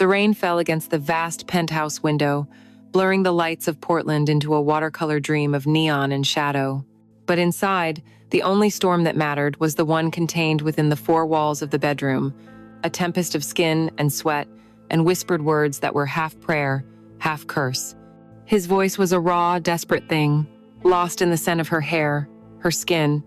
The rain fell against the vast penthouse window, blurring the lights of Portland into a watercolor dream of neon and shadow. But inside, the only storm that mattered was the one contained within the four walls of the bedroom, a tempest of skin and sweat and whispered words that were half prayer, half curse. His voice was a raw, desperate thing, lost in the scent of her hair, her skin.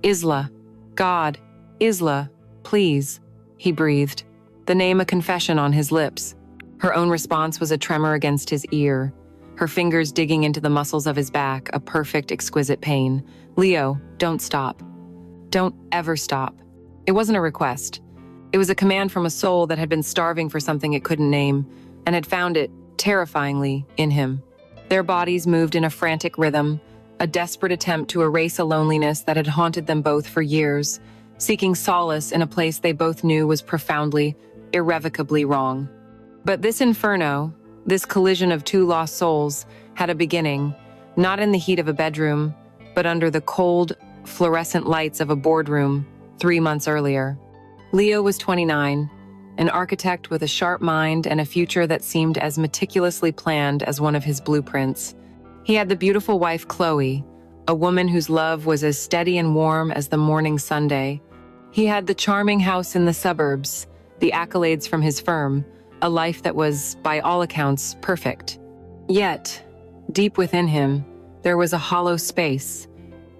"Isla. God. Isla. Please," he breathed, the name a confession on his lips. Her own response was a tremor against his ear, her fingers digging into the muscles of his back, a perfect, exquisite pain. "Leo, don't stop. Don't ever stop." It wasn't a request. It was a command from a soul that had been starving for something it couldn't name, and had found it, terrifyingly, in him. Their bodies moved in a frantic rhythm, a desperate attempt to erase a loneliness that had haunted them both for years, seeking solace in a place they both knew was profoundly, irrevocably wrong. But this inferno, this collision of two lost souls, had a beginning, not in the heat of a bedroom, but under the cold, fluorescent lights of a boardroom 3 months earlier. Leo was 29, an architect with a sharp mind and a future that seemed as meticulously planned as one of his blueprints. He had the beautiful wife Chloe, a woman whose love was as steady and warm as the morning Sunday. He had the charming house in the suburbs, the accolades from his firm, a life that was, by all accounts, perfect. Yet, deep within him, there was a hollow space,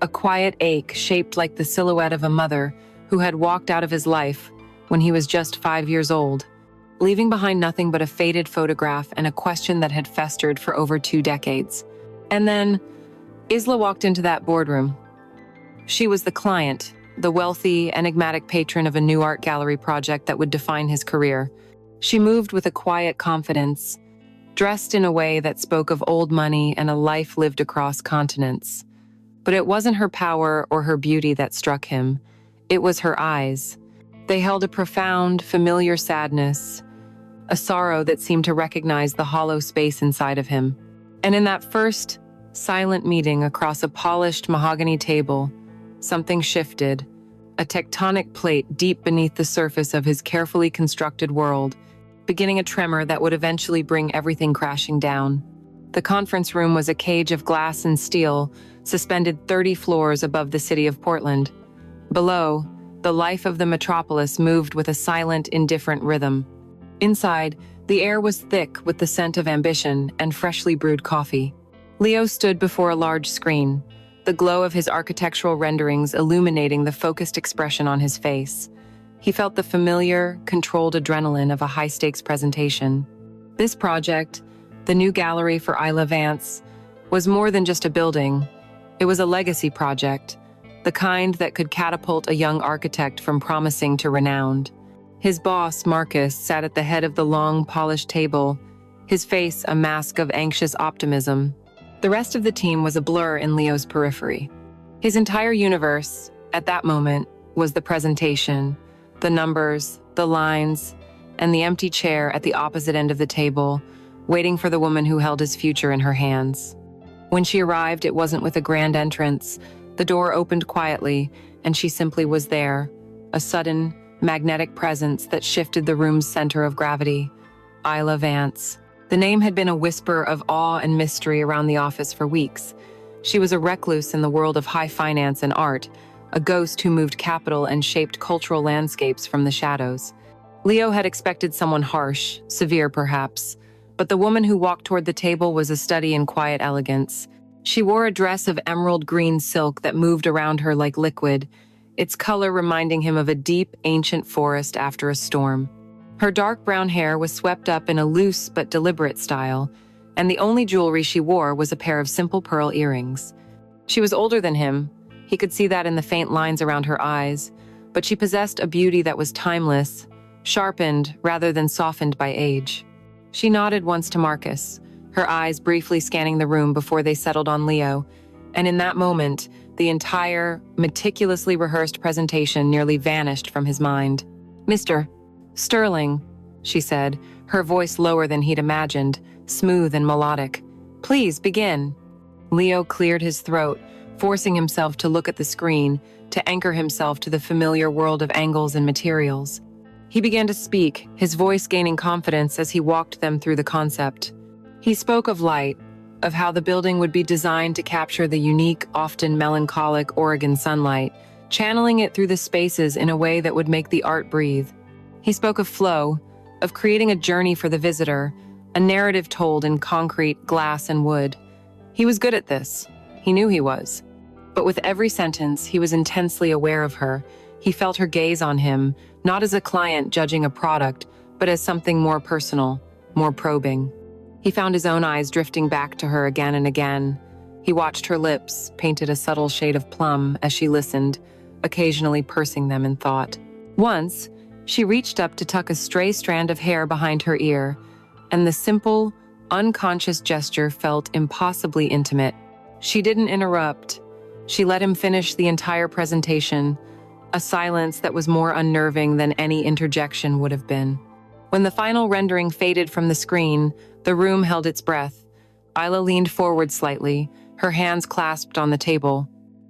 a quiet ache shaped like the silhouette of a mother who had walked out of his life when he was just 5 years old, leaving behind nothing but a faded photograph and a question that had festered for over 2 decades. And then, Isla walked into that boardroom. She was the client, the wealthy, enigmatic patron of a new art gallery project that would define his career. She moved with a quiet confidence, dressed in a way that spoke of old money and a life lived across continents. But it wasn't her power or her beauty that struck him. It was her eyes. They held a profound, familiar sadness, a sorrow that seemed to recognize the hollow space inside of him. And in that first, silent meeting across a polished mahogany table, something shifted, a tectonic plate deep beneath the surface of his carefully constructed world, beginning a tremor that would eventually bring everything crashing down. The conference room was a cage of glass and steel, suspended 30 floors above the city of Portland. Below, the life of the metropolis moved with a silent, indifferent rhythm. Inside, the air was thick with the scent of ambition and freshly brewed coffee. Leo stood before a large screen, the glow of his architectural renderings illuminating the focused expression on his face. He felt the familiar, controlled adrenaline of a high-stakes presentation. This project, the new gallery for Isla Vance, was more than just a building. It was a legacy project, the kind that could catapult a young architect from promising to renowned. His boss, Marcus, sat at the head of the long, polished table, his face a mask of anxious optimism. The rest of the team was a blur in Leo's periphery. His entire universe, at that moment, was the presentation, the numbers, the lines, and the empty chair at the opposite end of the table, waiting for the woman who held his future in her hands. When she arrived, it wasn't with a grand entrance. The door opened quietly, and she simply was there, a sudden, magnetic presence that shifted the room's center of gravity. Isla Vance. The name had been a whisper of awe and mystery around the office for weeks. She was a recluse in the world of high finance and art, a ghost who moved capital and shaped cultural landscapes from the shadows. Leo had expected someone harsh, severe perhaps, but the woman who walked toward the table was a study in quiet elegance. She wore a dress of emerald green silk that moved around her like liquid, its color reminding him of a deep, ancient forest after a storm. Her dark brown hair was swept up in a loose but deliberate style, and the only jewelry she wore was a pair of simple pearl earrings. She was older than him. He could see that in the faint lines around her eyes, but she possessed a beauty that was timeless, sharpened rather than softened by age. She nodded once to Marcus, her eyes briefly scanning the room before they settled on Leo, and in that moment, the entire, meticulously rehearsed presentation nearly vanished from his mind. "Mr. Sterling," she said, her voice lower than he'd imagined, smooth and melodic. "Please begin." Leo cleared his throat, forcing himself to look at the screen, to anchor himself to the familiar world of angles and materials. He began to speak, his voice gaining confidence as he walked them through the concept. He spoke of light, of how the building would be designed to capture the unique, often melancholic Oregon sunlight, channeling it through the spaces in a way that would make the art breathe. He spoke of flow, of creating a journey for the visitor, a narrative told in concrete, glass, and wood. He was good at this. He knew he was. But with every sentence, he was intensely aware of her. He felt her gaze on him, not as a client judging a product, but as something more personal, more probing. He found his own eyes drifting back to her again and again. He watched her lips, painted a subtle shade of plum as she listened, occasionally pursing them in thought. Once, she reached up to tuck a stray strand of hair behind her ear, and the simple, unconscious gesture felt impossibly intimate. She didn't interrupt. She let him finish the entire presentation, a silence that was more unnerving than any interjection would have been. When the final rendering faded from the screen, the room held its breath. Isla leaned forward slightly, her hands clasped on the table.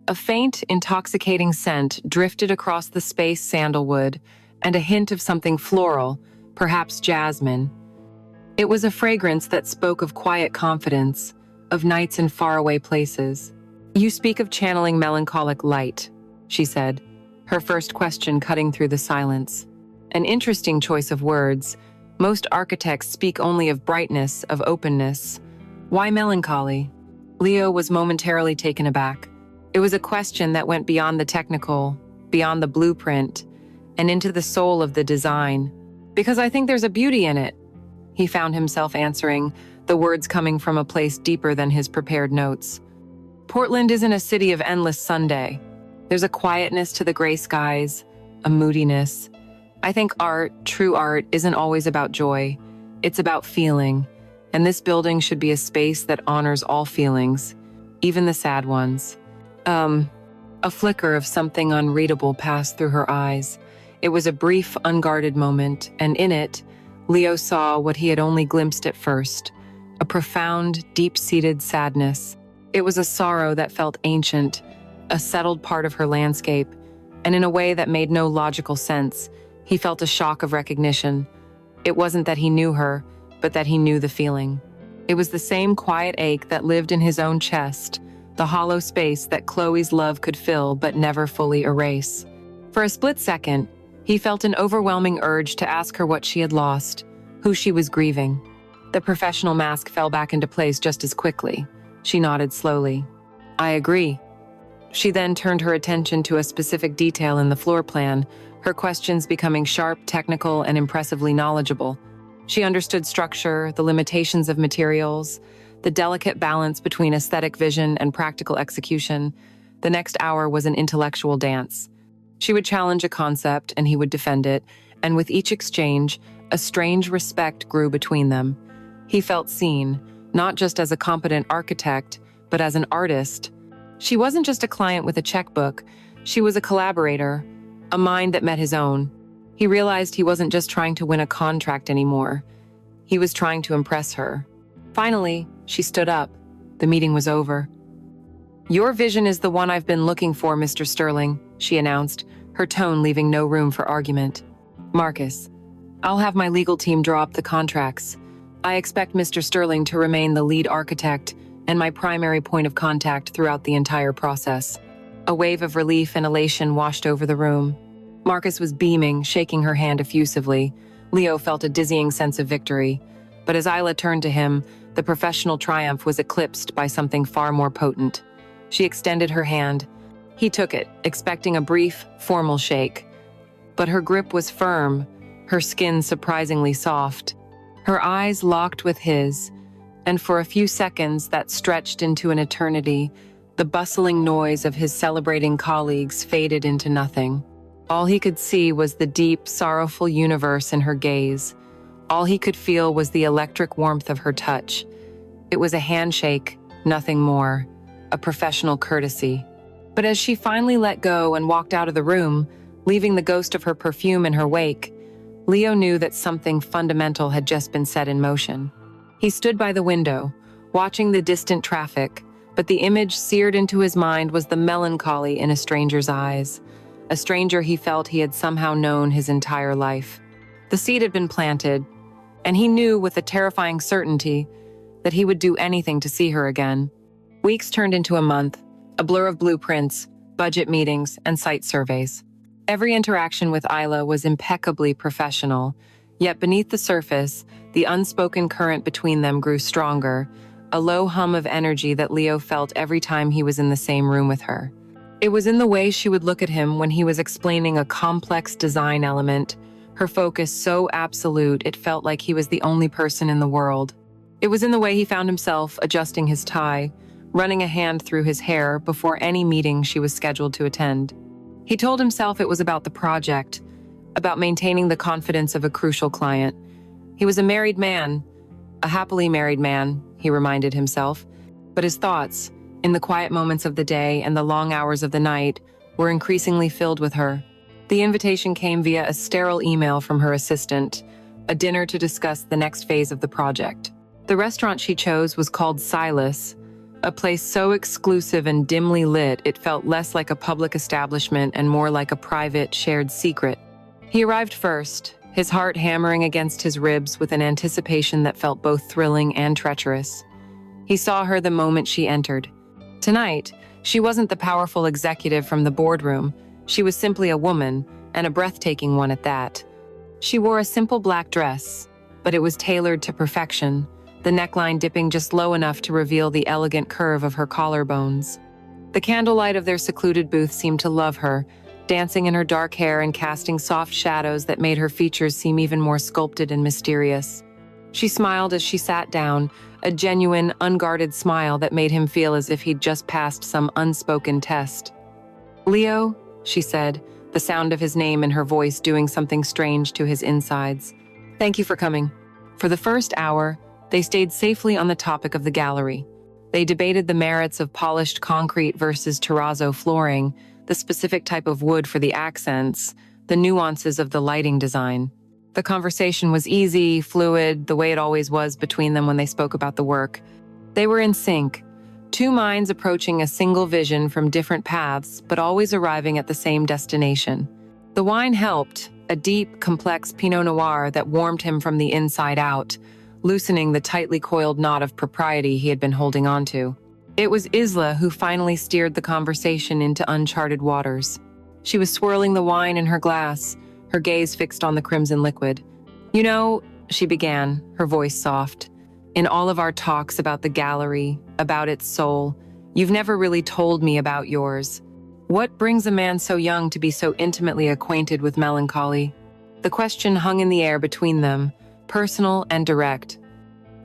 A faint, intoxicating scent drifted across the space sandalwood, and a hint of something floral, perhaps jasmine. It was a fragrance that spoke of quiet confidence, of nights in faraway places. "You speak of channeling melancholic light," she said, her first question cutting through the silence. An interesting choice of words. Most architects speak only of brightness, of openness. Why melancholy? Leo was momentarily taken aback. It was a question that went beyond the technical, beyond the blueprint, and into the soul of the design. "Because I think there's a beauty in it," he found himself answering, the words coming from a place deeper than his prepared notes. "Portland isn't a city of endless Sunday. There's a quietness to the gray skies, a moodiness. I think art, true art, isn't always about joy. It's about feeling, and this building should be a space that honors all feelings, even the sad ones." A flicker of something unreadable passed through her eyes. It was a brief, unguarded moment, and in it, Leo saw what he had only glimpsed at first, a profound, deep-seated sadness. It was a sorrow that felt ancient, a settled part of her landscape, and in a way that made no logical sense, he felt a shock of recognition. It wasn't that he knew her, but that he knew the feeling. It was the same quiet ache that lived in his own chest, the hollow space that Chloe's love could fill but never fully erase. For a split second, he felt an overwhelming urge to ask her what she had lost, who she was grieving. The professional mask fell back into place just as quickly. She nodded slowly. "I agree." She then turned her attention to a specific detail in the floor plan, her questions becoming sharp, technical, and impressively knowledgeable. She understood structure, the limitations of materials, the delicate balance between aesthetic vision and practical execution. The next hour was an intellectual dance. She would challenge a concept, and he would defend it, and with each exchange, a strange respect grew between them. He felt seen, not just as a competent architect, but as an artist. She wasn't just a client with a checkbook, she was a collaborator, a mind that met his own. He realized he wasn't just trying to win a contract anymore. He was trying to impress her. Finally, she stood up. The meeting was over. "Your vision is the one I've been looking for, Mr. Sterling," she announced, her tone leaving no room for argument. "Marcus, I'll have my legal team draw up the contracts. I expect Mr. Sterling to remain the lead architect and my primary point of contact throughout the entire process." A wave of relief and elation washed over the room. Marcus was beaming, shaking her hand effusively. Leo felt a dizzying sense of victory. But as Isla turned to him, the professional triumph was eclipsed by something far more potent. She extended her hand. He took it, expecting a brief, formal shake. But her grip was firm, her skin surprisingly soft. Her eyes locked with his, and for a few seconds that stretched into an eternity, the bustling noise of his celebrating colleagues faded into nothing. All he could see was the deep, sorrowful universe in her gaze. All he could feel was the electric warmth of her touch. It was a handshake, nothing more, a professional courtesy. But as she finally let go and walked out of the room, leaving the ghost of her perfume in her wake, Leo knew that something fundamental had just been set in motion. He stood by the window, watching the distant traffic, but the image seared into his mind was the melancholy in a stranger's eyes, a stranger he felt he had somehow known his entire life. The seed had been planted, and he knew with a terrifying certainty that he would do anything to see her again. Weeks turned into a month, a blur of blueprints, budget meetings, and site surveys. Every interaction with Isla was impeccably professional, yet beneath the surface, the unspoken current between them grew stronger, a low hum of energy that Leo felt every time he was in the same room with her. It was in the way she would look at him when he was explaining a complex design element, her focus so absolute it felt like he was the only person in the world. It was in the way he found himself adjusting his tie, running a hand through his hair before any meeting she was scheduled to attend. He told himself it was about the project, about maintaining the confidence of a crucial client. He was a married man, a happily married man, he reminded himself, but his thoughts, in the quiet moments of the day and the long hours of the night, were increasingly filled with her. The invitation came via a sterile email from her assistant, a dinner to discuss the next phase of the project. The restaurant she chose was called Silas, a place so exclusive and dimly lit it felt less like a public establishment and more like a private, shared secret. He arrived first, his heart hammering against his ribs with an anticipation that felt both thrilling and treacherous. He saw her the moment she entered. Tonight, she wasn't the powerful executive from the boardroom. She was simply a woman, and a breathtaking one at that. She wore a simple black dress, but it was tailored to perfection, the neckline dipping just low enough to reveal the elegant curve of her collarbones. The candlelight of their secluded booth seemed to love her, dancing in her dark hair and casting soft shadows that made her features seem even more sculpted and mysterious. She smiled as she sat down, a genuine, unguarded smile that made him feel as if he'd just passed some unspoken test. "Leo," she said, the sound of his name in her voice doing something strange to his insides. "Thank you for coming." For the first hour, they stayed safely on the topic of the gallery. They debated the merits of polished concrete versus terrazzo flooring, the specific type of wood for the accents, the nuances of the lighting design. The conversation was easy, fluid, the way it always was between them when they spoke about the work. They were in sync, two minds approaching a single vision from different paths, but always arriving at the same destination. The wine helped, a deep, complex Pinot Noir that warmed him from the inside out, loosening the tightly coiled knot of propriety he had been holding onto. It was Isla who finally steered the conversation into uncharted waters. She was swirling the wine in her glass, her gaze fixed on the crimson liquid. "You know," she began, her voice soft, "in all of our talks about the gallery, about its soul, you've never really told me about yours. What brings a man so young to be so intimately acquainted with melancholy?" The question hung in the air between them, personal and direct.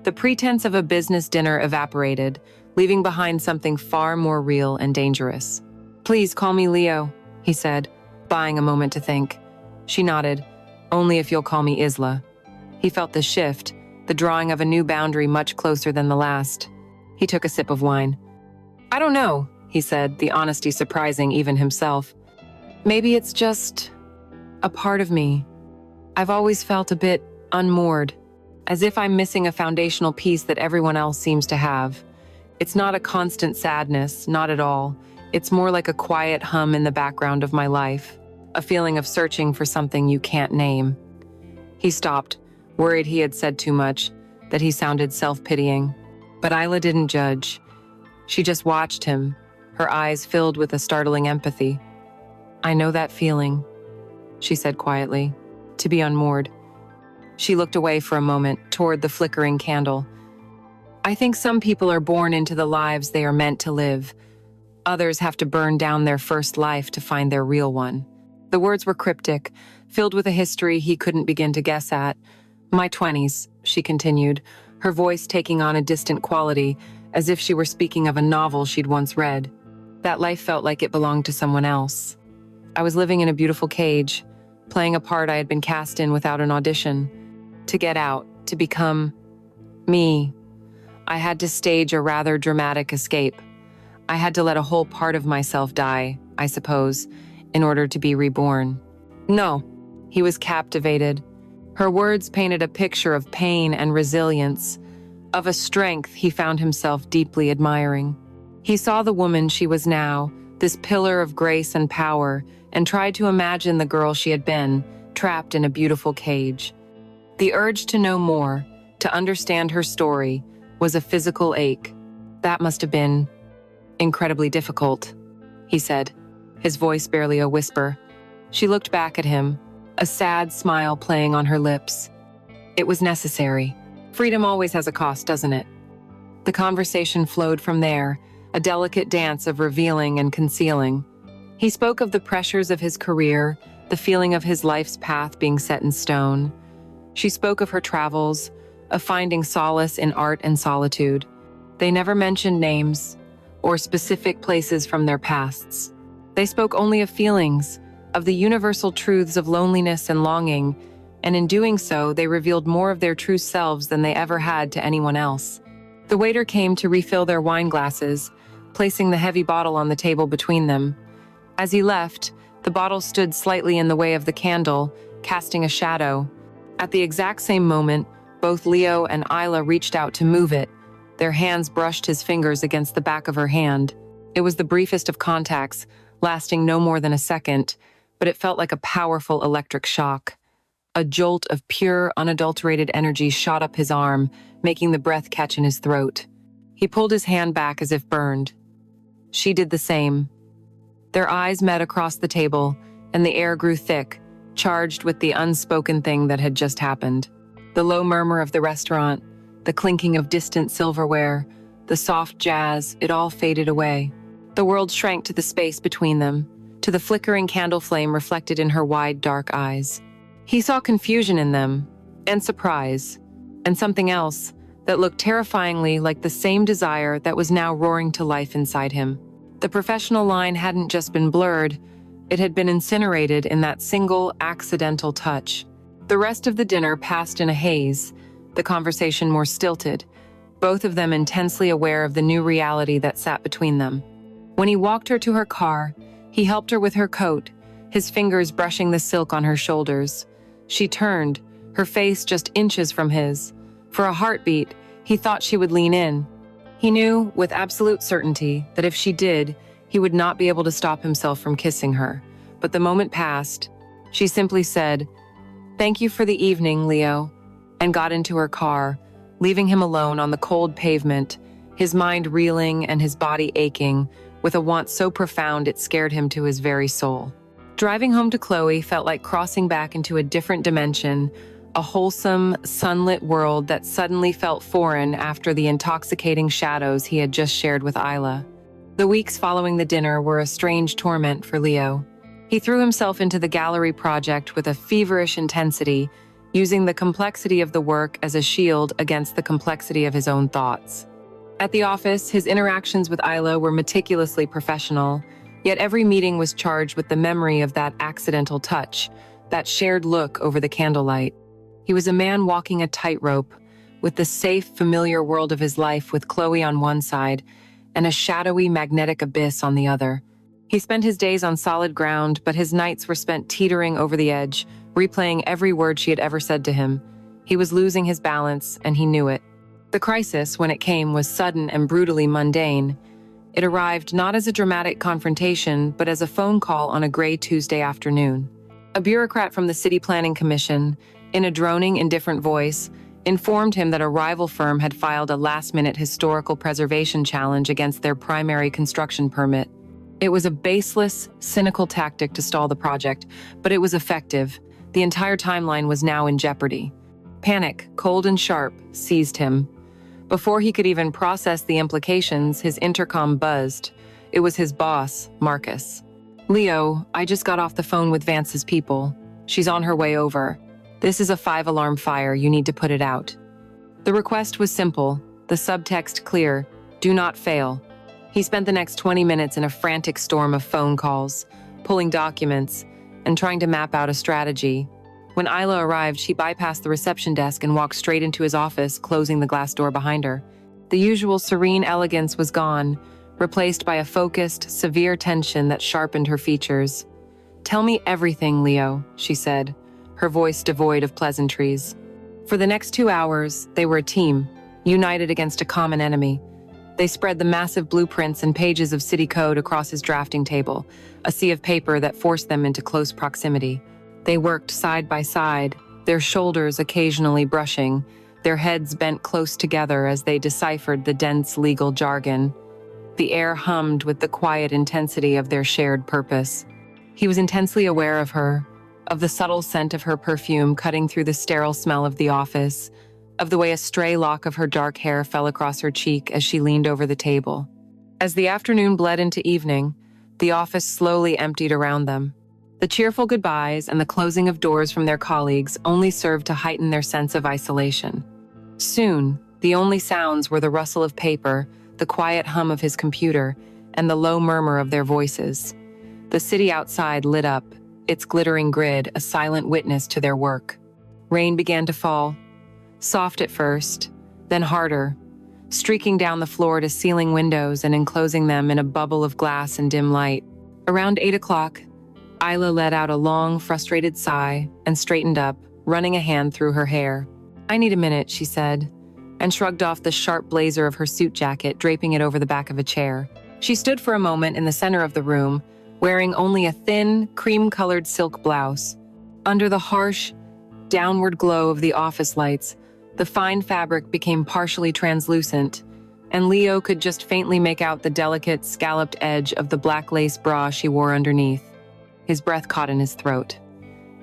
The pretense of a business dinner evaporated, leaving behind something far more real and dangerous. "Please call me Leo," he said, buying a moment to think. She nodded. "Only if you'll call me Isla." He felt the shift, the drawing of a new boundary much closer than the last. He took a sip of wine. "I don't know," he said, the honesty surprising even himself. "Maybe it's just a part of me. I've always felt a bit unmoored, as if I'm missing a foundational piece that everyone else seems to have. It's not a constant sadness, not at all. It's more like a quiet hum in the background of my life, a feeling of searching for something you can't name." He stopped, worried he had said too much, that he sounded self-pitying. But Isla didn't judge. She just watched him, her eyes filled with a startling empathy. "I know that feeling," she said quietly, "to be unmoored." She looked away for a moment, toward the flickering candle. "I think some people are born into the lives they are meant to live. Others have to burn down their first life to find their real one." The words were cryptic, filled with a history he couldn't begin to guess at. "My 20s, she continued, her voice taking on a distant quality, as if she were speaking of a novel she'd once read. That life felt like it belonged to someone else. I was living in a beautiful cage, playing a part I had been cast in without an audition. To get out, to become me, I had to stage a rather dramatic escape. I had to let a whole part of myself die, I suppose, in order to be reborn." "No," he was captivated. Her words painted a picture of pain and resilience, of a strength he found himself deeply admiring. He saw the woman she was now, this pillar of grace and power, and tried to imagine the girl she had been, trapped in a beautiful cage. The urge to know more, to understand her story, was a physical ache. That must have been incredibly difficult, he said, his voice barely a whisper. She looked back at him, a sad smile playing on her lips. It was necessary. Freedom always has a cost, doesn't it? The conversation flowed from there, a delicate dance of revealing and concealing. He spoke of the pressures of his career, the feeling of his life's path being set in stone. She spoke of her travels, of finding solace in art and solitude. They never mentioned names or specific places from their pasts. They spoke only of feelings, of the universal truths of loneliness and longing, and in doing so, they revealed more of their true selves than they ever had to anyone else. The waiter came to refill their wine glasses, placing the heavy bottle on the table between them. As he left, the bottle stood slightly in the way of the candle, casting a shadow. At the exact same moment, both Leo and Isla reached out to move it. Their hands brushed his fingers against the back of her hand. It was the briefest of contacts, lasting no more than a second, but it felt like a powerful electric shock. A jolt of pure, unadulterated energy shot up his arm, making the breath catch in his throat. He pulled his hand back as if burned. She did the same. Their eyes met across the table, and the air grew thick, charged with the unspoken thing that had just happened. The low murmur of the restaurant, the clinking of distant silverware, the soft jazz, it all faded away. The world shrank to the space between them, to the flickering candle flame reflected in her wide, dark eyes. He saw confusion in them, and surprise, and something else that looked terrifyingly like the same desire that was now roaring to life inside him. The professional line hadn't just been blurred, it had been incinerated in that single, accidental touch. The rest of the dinner passed in a haze, the conversation more stilted, both of them intensely aware of the new reality that sat between them. When he walked her to her car, he helped her with her coat, his fingers brushing the silk on her shoulders. She turned, her face just inches from his. For a heartbeat, he thought she would lean in. He knew, with absolute certainty, that if she did, he would not be able to stop himself from kissing her. But the moment passed. She simply said, "Thank you for the evening, Leo," and got into her car, leaving him alone on the cold pavement, his mind reeling and his body aching, with a want so profound it scared him to his very soul. Driving home to Chloe felt like crossing back into a different dimension, a wholesome, sunlit world that suddenly felt foreign after the intoxicating shadows he had just shared with Isla. The weeks following the dinner were a strange torment for Leo. He threw himself into the gallery project with a feverish intensity, using the complexity of the work as a shield against the complexity of his own thoughts. At the office, his interactions with Isla were meticulously professional, yet every meeting was charged with the memory of that accidental touch, that shared look over the candlelight. He was a man walking a tightrope, with the safe, familiar world of his life with Chloe on one side and a shadowy, magnetic abyss on the other. He spent his days on solid ground, but his nights were spent teetering over the edge, replaying every word she had ever said to him. He was losing his balance, and he knew it. The crisis, when it came, was sudden and brutally mundane. It arrived not as a dramatic confrontation, but as a phone call on a gray Tuesday afternoon. A bureaucrat from the City Planning Commission, in a droning, indifferent voice, informed him that a rival firm had filed a last-minute historical preservation challenge against their primary construction permit. It was a baseless, cynical tactic to stall the project, but it was effective. The entire timeline was now in jeopardy. Panic, cold and sharp, seized him. Before he could even process the implications, his intercom buzzed. It was his boss, Marcus. "Leo, I just got off the phone with Vance's people. She's on her way over. This is a 5-alarm fire. You need to put it out." The request was simple, the subtext clear: do not fail. He spent the next 20 minutes in a frantic storm of phone calls, pulling documents, and trying to map out a strategy. When Isla arrived, she bypassed the reception desk and walked straight into his office, closing the glass door behind her. The usual serene elegance was gone, replaced by a focused, severe tension that sharpened her features. "Tell me everything, Leo," she said, her voice devoid of pleasantries. For the next 2 hours, they were a team, united against a common enemy. They spread the massive blueprints and pages of city code across his drafting table, a sea of paper that forced them into close proximity. They worked side by side, their shoulders occasionally brushing, their heads bent close together as they deciphered the dense legal jargon. The air hummed with the quiet intensity of their shared purpose. He was intensely aware of her, of the subtle scent of her perfume cutting through the sterile smell of the office, of the way a stray lock of her dark hair fell across her cheek as she leaned over the table. As the afternoon bled into evening, the office slowly emptied around them. The cheerful goodbyes and the closing of doors from their colleagues only served to heighten their sense of isolation. Soon, the only sounds were the rustle of paper, the quiet hum of his computer, and the low murmur of their voices. The city outside lit up, its glittering grid a silent witness to their work. Rain began to fall, soft at first, then harder, streaking down the floor to ceiling windows and enclosing them in a bubble of glass and dim light. Around 8 o'clock, Isla let out a long, frustrated sigh and straightened up, running a hand through her hair. "I need a minute," she said, and shrugged off the sharp blazer of her suit jacket, draping it over the back of a chair. She stood for a moment in the center of the room, wearing only a thin, cream-colored silk blouse. Under the harsh, downward glow of the office lights, the fine fabric became partially translucent, and Leo could just faintly make out the delicate, scalloped edge of the black lace bra she wore underneath. His breath caught in his throat.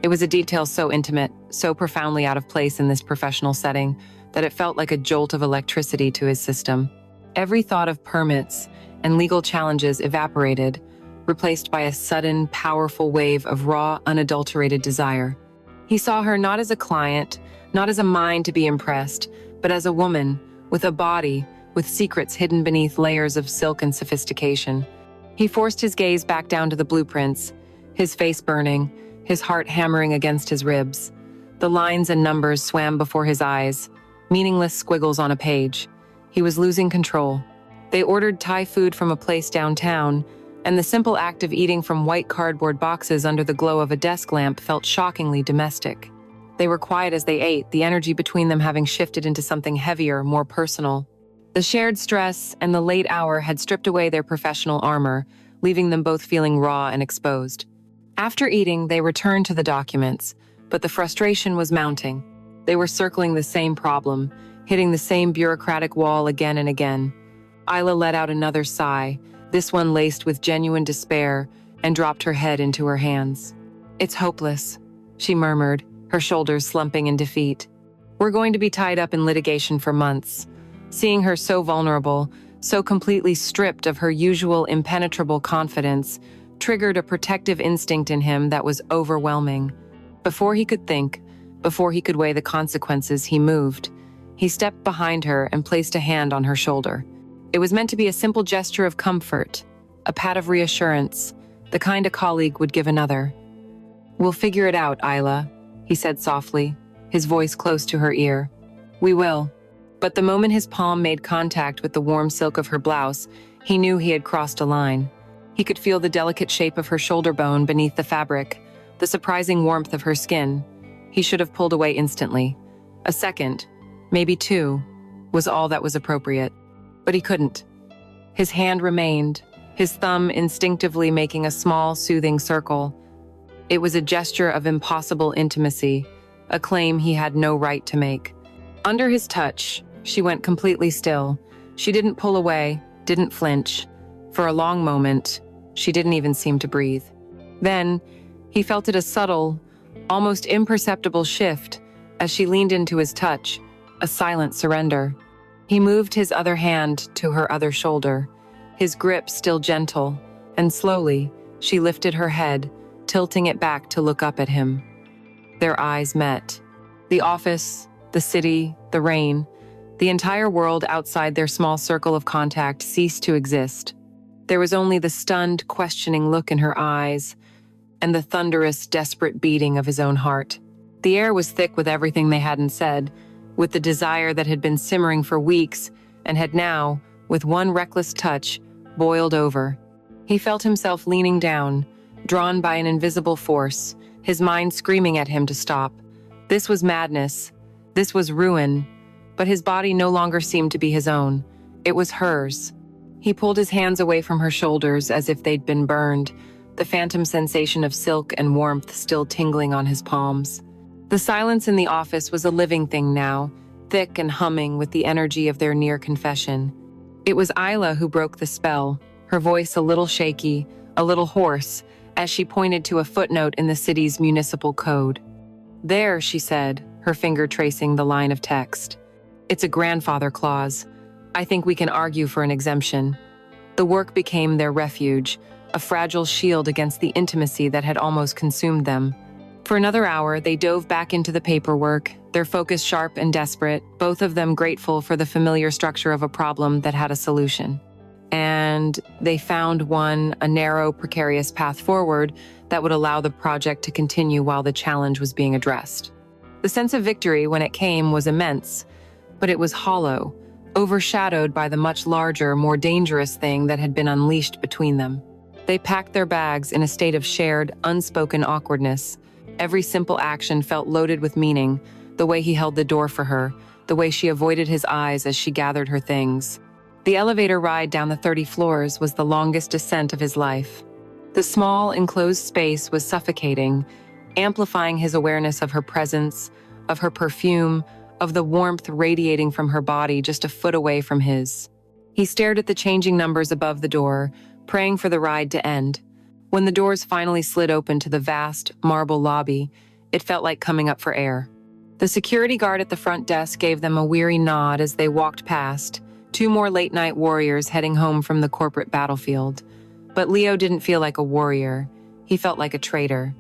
It was a detail so intimate, so profoundly out of place in this professional setting, that it felt like a jolt of electricity to his system. Every thought of permits and legal challenges evaporated, replaced by a sudden, powerful wave of raw, unadulterated desire. He saw her not as a client, not as a mind to be impressed, but as a woman, with a body, with secrets hidden beneath layers of silk and sophistication. He forced his gaze back down to the blueprints, his face burning, his heart hammering against his ribs. The lines and numbers swam before his eyes, meaningless squiggles on a page. He was losing control. They ordered Thai food from a place downtown, and the simple act of eating from white cardboard boxes under the glow of a desk lamp felt shockingly domestic. They were quiet as they ate, the energy between them having shifted into something heavier, more personal. The shared stress and the late hour had stripped away their professional armor, leaving them both feeling raw and exposed. After eating, they returned to the documents, but the frustration was mounting. They were circling the same problem, hitting the same bureaucratic wall again and again. Isla let out another sigh, this one laced with genuine despair, and dropped her head into her hands. "It's hopeless," she murmured, her shoulders slumping in defeat. "We're going to be tied up in litigation for months." Seeing her so vulnerable, so completely stripped of her usual impenetrable confidence, triggered a protective instinct in him that was overwhelming. Before he could think, before he could weigh the consequences, he moved. He stepped behind her and placed a hand on her shoulder. It was meant to be a simple gesture of comfort, a pat of reassurance, the kind a colleague would give another. "We'll figure it out, Isla," he said softly, his voice close to her ear. "We will." But the moment his palm made contact with the warm silk of her blouse, he knew he had crossed a line. He could feel the delicate shape of her shoulder bone beneath the fabric, the surprising warmth of her skin. He should have pulled away instantly. A second, maybe 2, was all that was appropriate. But he couldn't. His hand remained, his thumb instinctively making a small, soothing circle. It was a gesture of impossible intimacy, a claim he had no right to make. Under his touch, she went completely still. She didn't pull away, didn't flinch. For a long moment, she didn't even seem to breathe. Then, he felt it a subtle, almost imperceptible shift as she leaned into his touch, a silent surrender. He moved his other hand to her other shoulder, his grip still gentle, and slowly, she lifted her head, tilting it back to look up at him. Their eyes met. The office, the city, the rain, the entire world outside their small circle of contact ceased to exist. There was only the stunned, questioning look in her eyes and the thunderous, desperate beating of his own heart. The air was thick with everything they hadn't said, with the desire that had been simmering for weeks and had now, with one reckless touch, boiled over. He felt himself leaning down, drawn by an invisible force, his mind screaming at him to stop. This was madness. This was ruin. But his body no longer seemed to be his own. It was hers. He pulled his hands away from her shoulders as if they'd been burned, the phantom sensation of silk and warmth still tingling on his palms. The silence in the office was a living thing now, thick and humming with the energy of their near confession. It was Isla who broke the spell, her voice a little shaky, a little hoarse, as she pointed to a footnote in the city's municipal code. "There," she said, her finger tracing the line of text. "It's a grandfather clause. I think we can argue for an exemption." The work became their refuge, a fragile shield against the intimacy that had almost consumed them. For another hour, they dove back into the paperwork, their focus sharp and desperate, both of them grateful for the familiar structure of a problem that had a solution. And they found one, a narrow, precarious path forward that would allow the project to continue while the challenge was being addressed. The sense of victory, when it came, was immense, but it was hollow, overshadowed by the much larger, more dangerous thing that had been unleashed between them. They packed their bags in a state of shared, unspoken awkwardness. Every simple action felt loaded with meaning, the way he held the door for her, the way she avoided his eyes as she gathered her things. The elevator ride down the 30 floors was the longest descent of his life. The small, enclosed space was suffocating, amplifying his awareness of her presence, of her perfume, of the warmth radiating from her body just a foot away from his. He stared at the changing numbers above the door, praying for the ride to end. When the doors finally slid open to the vast, marble lobby, it felt like coming up for air. The security guard at the front desk gave them a weary nod as they walked past, two more late-night warriors heading home from the corporate battlefield. But Leo didn't feel like a warrior. He felt like a traitor.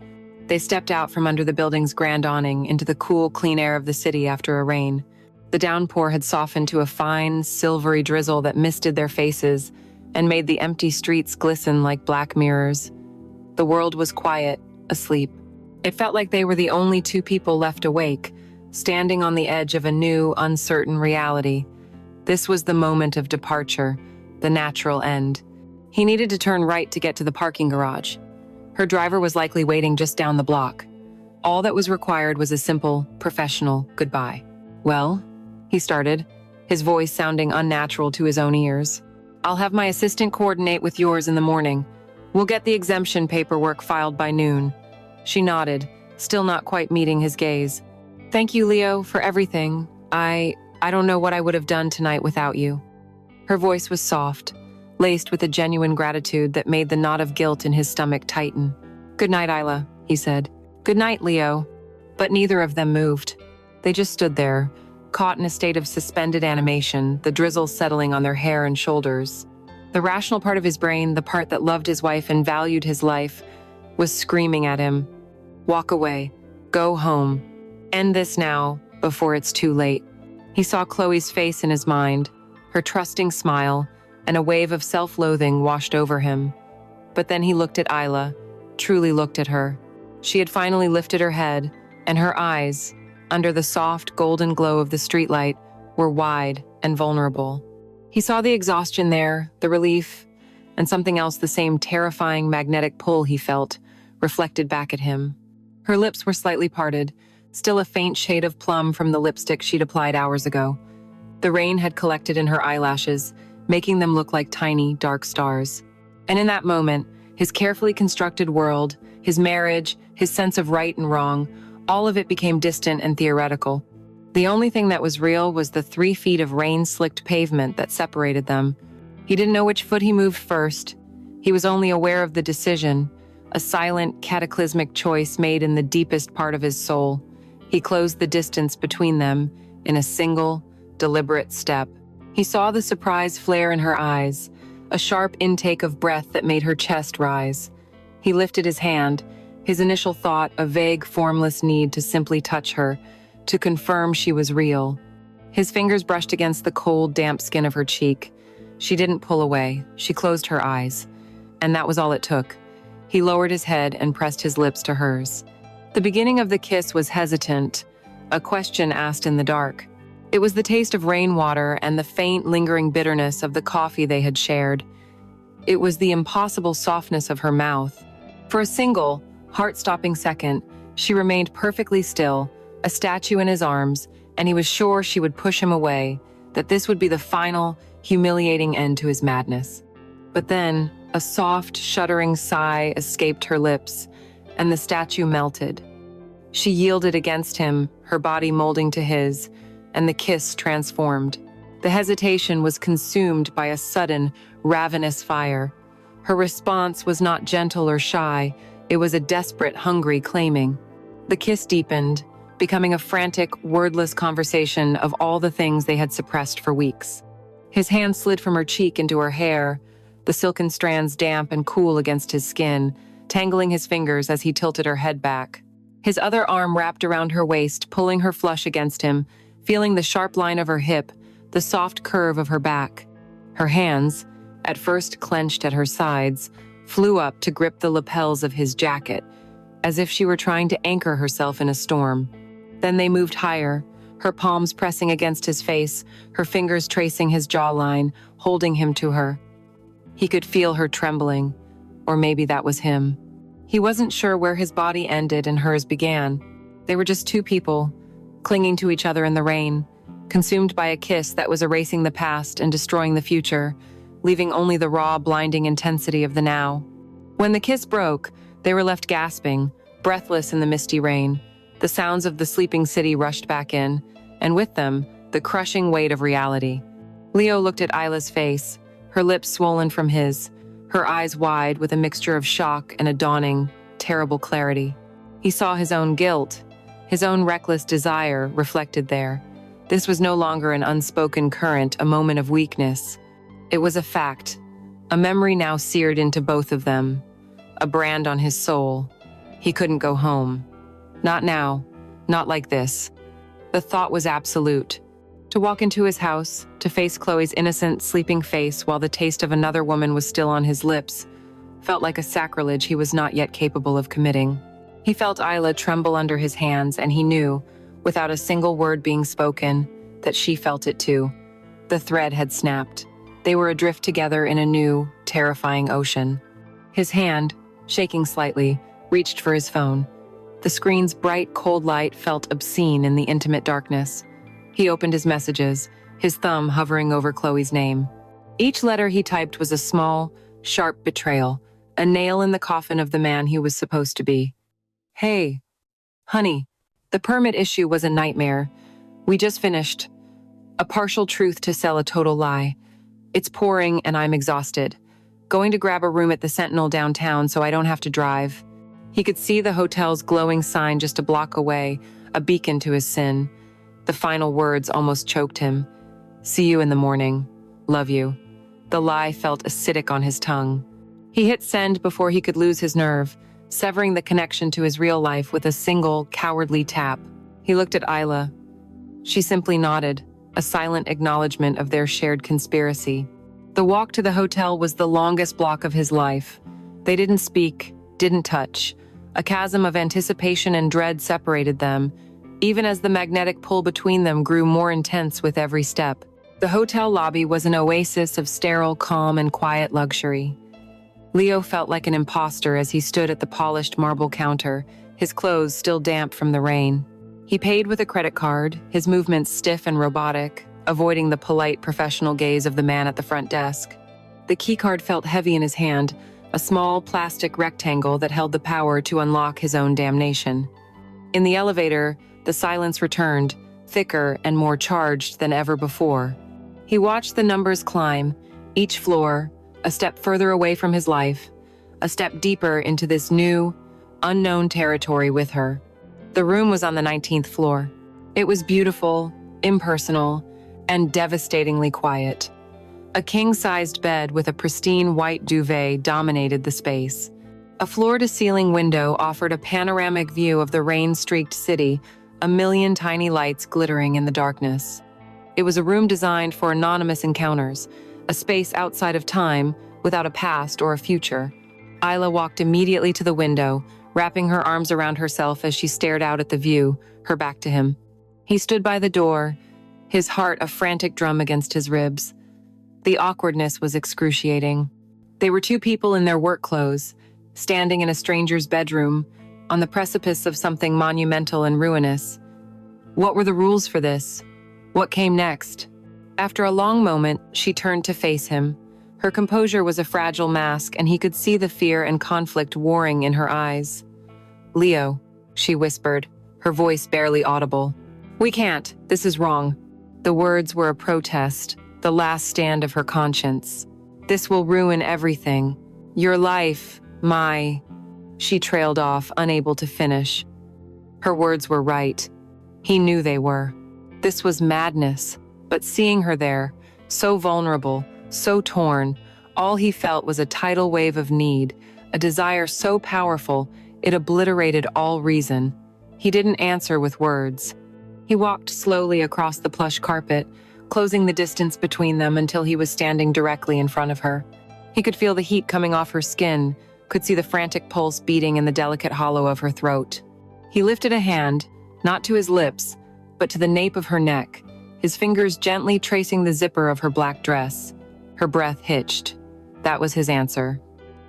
They stepped out from under the building's grand awning into the cool, clean air of the city after a rain. The downpour had softened to a fine, silvery drizzle that misted their faces and made the empty streets glisten like black mirrors. The world was quiet, asleep. It felt like they were the only two people left awake, standing on the edge of a new, uncertain reality. This was the moment of departure, the natural end. He needed to turn right to get to the parking garage. Her driver was likely waiting just down the block. All that was required was a simple, professional goodbye. "Well," he started, his voice sounding unnatural to his own ears. "I'll have my assistant coordinate with yours in the morning. We'll get the exemption paperwork filed by noon." She nodded, still not quite meeting his gaze. "Thank you, Leo, for everything. I don't know what I would have done tonight without you." Her voice was soft, laced with a genuine gratitude that made the knot of guilt in his stomach tighten. "Good night, Isla," he said. "Good night, Leo." But neither of them moved. They just stood there, caught in a state of suspended animation, the drizzle settling on their hair and shoulders. The rational part of his brain, the part that loved his wife and valued his life, was screaming at him. Walk away. Go home. End this now, before it's too late. He saw Chloe's face in his mind, her trusting smile, and a wave of self-loathing washed over him. But then he looked at Isla, truly looked at her. She had finally lifted her head, and her eyes, under the soft golden glow of the streetlight, were wide and vulnerable. He saw the exhaustion there, the relief, and something else, the same terrifying magnetic pull he felt, reflected back at him. Her lips were slightly parted, still a faint shade of plum from the lipstick she'd applied hours ago. The rain had collected in her eyelashes, making them look like tiny, dark stars. And in that moment, his carefully constructed world, his marriage, his sense of right and wrong, all of it became distant and theoretical. The only thing that was real was the 3 feet of rain-slicked pavement that separated them. He didn't know which foot he moved first. He was only aware of the decision, a silent, cataclysmic choice made in the deepest part of his soul. He closed the distance between them in a single, deliberate step. He saw the surprise flare in her eyes, a sharp intake of breath that made her chest rise. He lifted his hand, his initial thought a vague, formless need to simply touch her, to confirm she was real. His fingers brushed against the cold, damp skin of her cheek. She didn't pull away. She closed her eyes. And that was all it took. He lowered his head and pressed his lips to hers. The beginning of the kiss was hesitant, a question asked in the dark. It was the taste of rainwater and the faint, lingering bitterness of the coffee they had shared. It was the impossible softness of her mouth. For a single, heart-stopping second, she remained perfectly still, a statue in his arms, and he was sure she would push him away, that this would be the final, humiliating end to his madness. But then, A soft, shuddering sigh escaped her lips, and the statue melted. She yielded against him, her body molding to his, and the kiss transformed. The hesitation was consumed by a sudden, ravenous fire. Her response was not gentle or shy, it was a desperate, hungry claiming. The kiss deepened, becoming a frantic, wordless conversation of all the things they had suppressed for weeks. His hand slid from her cheek into her hair, the silken strands damp and cool against his skin, tangling his fingers as he tilted her head back. His other arm wrapped around her waist, pulling her flush against him, feeling the sharp line of her hip, the soft curve of her back. Her hands, at first clenched at her sides, flew up to grip the lapels of his jacket, as if she were trying to anchor herself in a storm. Then they moved higher, her palms pressing against his face, her fingers tracing his jawline, holding him to her. He could feel her trembling, or maybe that was him. He wasn't sure where his body ended and hers began. They were just two people, clinging to each other in the rain, consumed by a kiss that was erasing the past and destroying the future, leaving only the raw, blinding intensity of the now. When the kiss broke, they were left gasping, breathless in the misty rain. The sounds of the sleeping city rushed back in, and with them, the crushing weight of reality. Leo looked at Isla's face, her lips swollen from his, her eyes wide with a mixture of shock and a dawning, terrible clarity. He saw his own guilt, his own reckless desire reflected there. This was no longer an unspoken current, a moment of weakness. It was a fact, a memory now seared into both of them, a brand on his soul. He couldn't go home. Not now, not like this. The thought was absolute. To walk into his house, to face Chloe's innocent, sleeping face while the taste of another woman was still on his lips, felt like a sacrilege he was not yet capable of committing. He felt Isla tremble under his hands, and he knew, without a single word being spoken, that she felt it too. The thread had snapped. They were adrift together in a new, terrifying ocean. His hand, shaking slightly, reached for his phone. The screen's bright, cold light felt obscene in the intimate darkness. He opened his messages, his thumb hovering over Chloe's name. Each letter he typed was a small, sharp betrayal, a nail in the coffin of the man he was supposed to be. Hey, honey, the permit issue was a nightmare. We just finished. A partial truth to sell a total lie. It's pouring and I'm exhausted. Going to grab a room at the Sentinel downtown so I don't have to drive. He could see the hotel's glowing sign just a block away, a beacon to his sin. The final words almost choked him. See you in the morning. Love you. The lie felt acidic on his tongue. He hit send before he could lose his nerve, severing the connection to his real life with a single, cowardly tap. He looked at Isla. She simply nodded, a silent acknowledgement of their shared conspiracy. The walk to the hotel was the longest block of his life. They didn't speak, didn't touch. A chasm of anticipation and dread separated them, even as the magnetic pull between them grew more intense with every step. The hotel lobby was an oasis of sterile calm and quiet luxury. Leo felt like an imposter as he stood at the polished marble counter, his clothes still damp from the rain. He paid with a credit card, his movements stiff and robotic, avoiding the polite professional gaze of the man at the front desk. The keycard felt heavy in his hand, a small plastic rectangle that held the power to unlock his own damnation. In the elevator, the silence returned, thicker and more charged than ever before. He watched the numbers climb, each floor, a step further away from his life, a step deeper into this new, unknown territory with her. The room was on the 19th floor. It was beautiful, impersonal, and devastatingly quiet. A king-sized bed with a pristine white duvet dominated the space. A floor-to-ceiling window offered a panoramic view of the rain-streaked city, a million tiny lights glittering in the darkness. It was a room designed for anonymous encounters, a space outside of time, without a past or a future. Isla walked immediately to the window, wrapping her arms around herself as she stared out at the view, her back to him. He stood by the door, his heart a frantic drum against his ribs. The awkwardness was excruciating. They were two people in their work clothes, standing in a stranger's bedroom, on the precipice of something monumental and ruinous. What were the rules for this? What came next? After a long moment, she turned to face him, Her composure was a fragile mask, and he could see the fear and conflict warring in her eyes. "Leo," she whispered, her voice barely audible. "We can't. This is wrong." The words were a protest, the last stand of her conscience. "This will ruin everything. Your life, my—" She trailed off, unable to finish. Her words were right. He knew they were. This was madness, but seeing her there, so vulnerable, so torn, all he felt was a tidal wave of need, a desire so powerful it obliterated all reason. He didn't answer with words. He walked slowly across the plush carpet, closing the distance between them until he was standing directly in front of her. He could feel the heat coming off her skin, could see the frantic pulse beating in the delicate hollow of her throat. He lifted a hand, not to his lips, but to the nape of her neck, his fingers gently tracing the zipper of her black dress. Her breath hitched. That was his answer.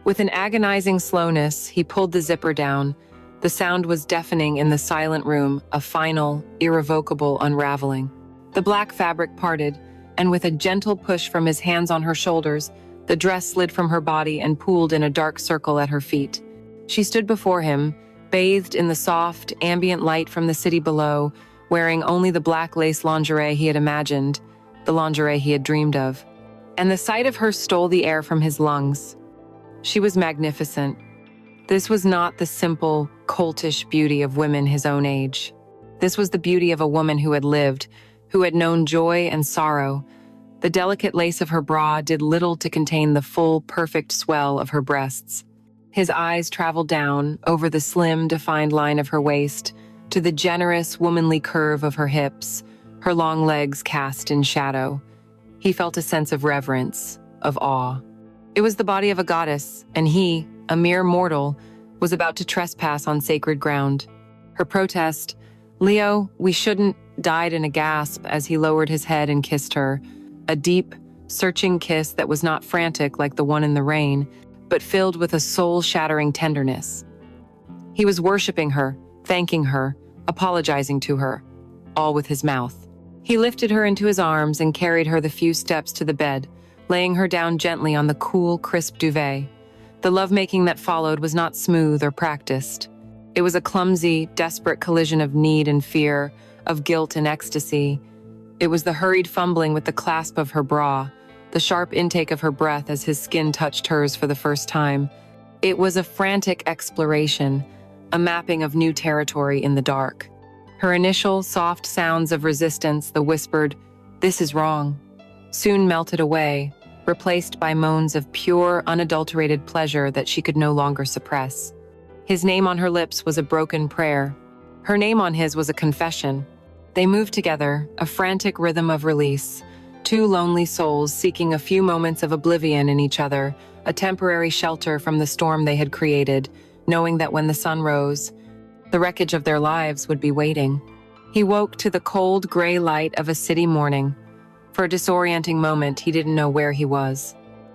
With an agonizing slowness, he pulled the zipper down. The sound was deafening in the silent room, a final, irrevocable unraveling. The black fabric parted, and with a gentle push from his hands on her shoulders, the dress slid from her body and pooled in a dark circle at her feet. She stood before him, bathed in the soft, ambient light from the city below, wearing only the black lace lingerie he had imagined, the lingerie he had dreamed of. And the sight of her stole the air from his lungs. She was magnificent. This was not the simple, coltish beauty of women his own age. This was the beauty of a woman who had lived, who had known joy and sorrow. The delicate lace of her bra did little to contain the full, perfect swell of her breasts. His eyes traveled down, over the slim, defined line of her waist, to the generous, womanly curve of her hips, her long legs cast in shadow. He felt a sense of reverence, of awe. It was the body of a goddess, and he, a mere mortal, was about to trespass on sacred ground. Her protest, "Leo, we shouldn't," died in a gasp as he lowered his head and kissed her, a deep, searching kiss that was not frantic like the one in the rain, but filled with a soul-shattering tenderness. He was worshiping her, thanking her, apologizing to her, all with his mouth. He lifted her into his arms and carried her the few steps to the bed, laying her down gently on the cool, crisp duvet. The lovemaking that followed was not smooth or practiced. It was a clumsy, desperate collision of need and fear, of guilt and ecstasy. It was the hurried fumbling with the clasp of her bra, the sharp intake of her breath as his skin touched hers for the first time. It was a frantic exploration, a mapping of new territory in the dark. Her initial soft sounds of resistance, the whispered, "This is wrong," soon melted away, replaced by moans of pure, unadulterated pleasure that she could no longer suppress. His name on her lips was a broken prayer. Her name on his was a confession. They moved together, a frantic rhythm of release, two lonely souls seeking a few moments of oblivion in each other, a temporary shelter from the storm they had created, knowing that when the sun rose, the wreckage of their lives would be waiting. He woke to the cold, gray light of a city morning. For a disorienting moment, he didn't know where he was.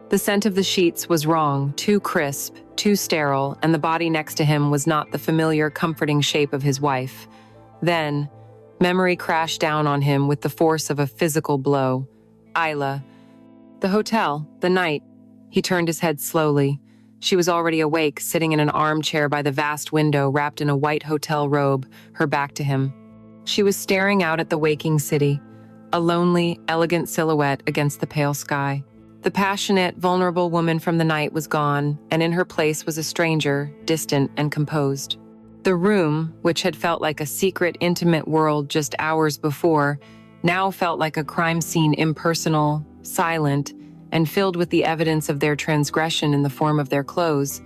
The scent of the sheets was wrong, too crisp, too sterile, and the body next to him was not the familiar, comforting shape of his wife. Then, memory crashed down on him with the force of a physical blow. Isla. The hotel, the night. He turned his head slowly. She was already awake, sitting in an armchair by the vast window, wrapped in a white hotel robe, her back to him. She was staring out at the waking city, a lonely, elegant silhouette against the pale sky. The passionate, vulnerable woman from the night was gone, and in her place was a stranger, distant and composed. The room, which had felt like a secret, intimate world just hours before, now felt like a crime scene, impersonal, silent, and filled with the evidence of their transgression in the form of their clothes,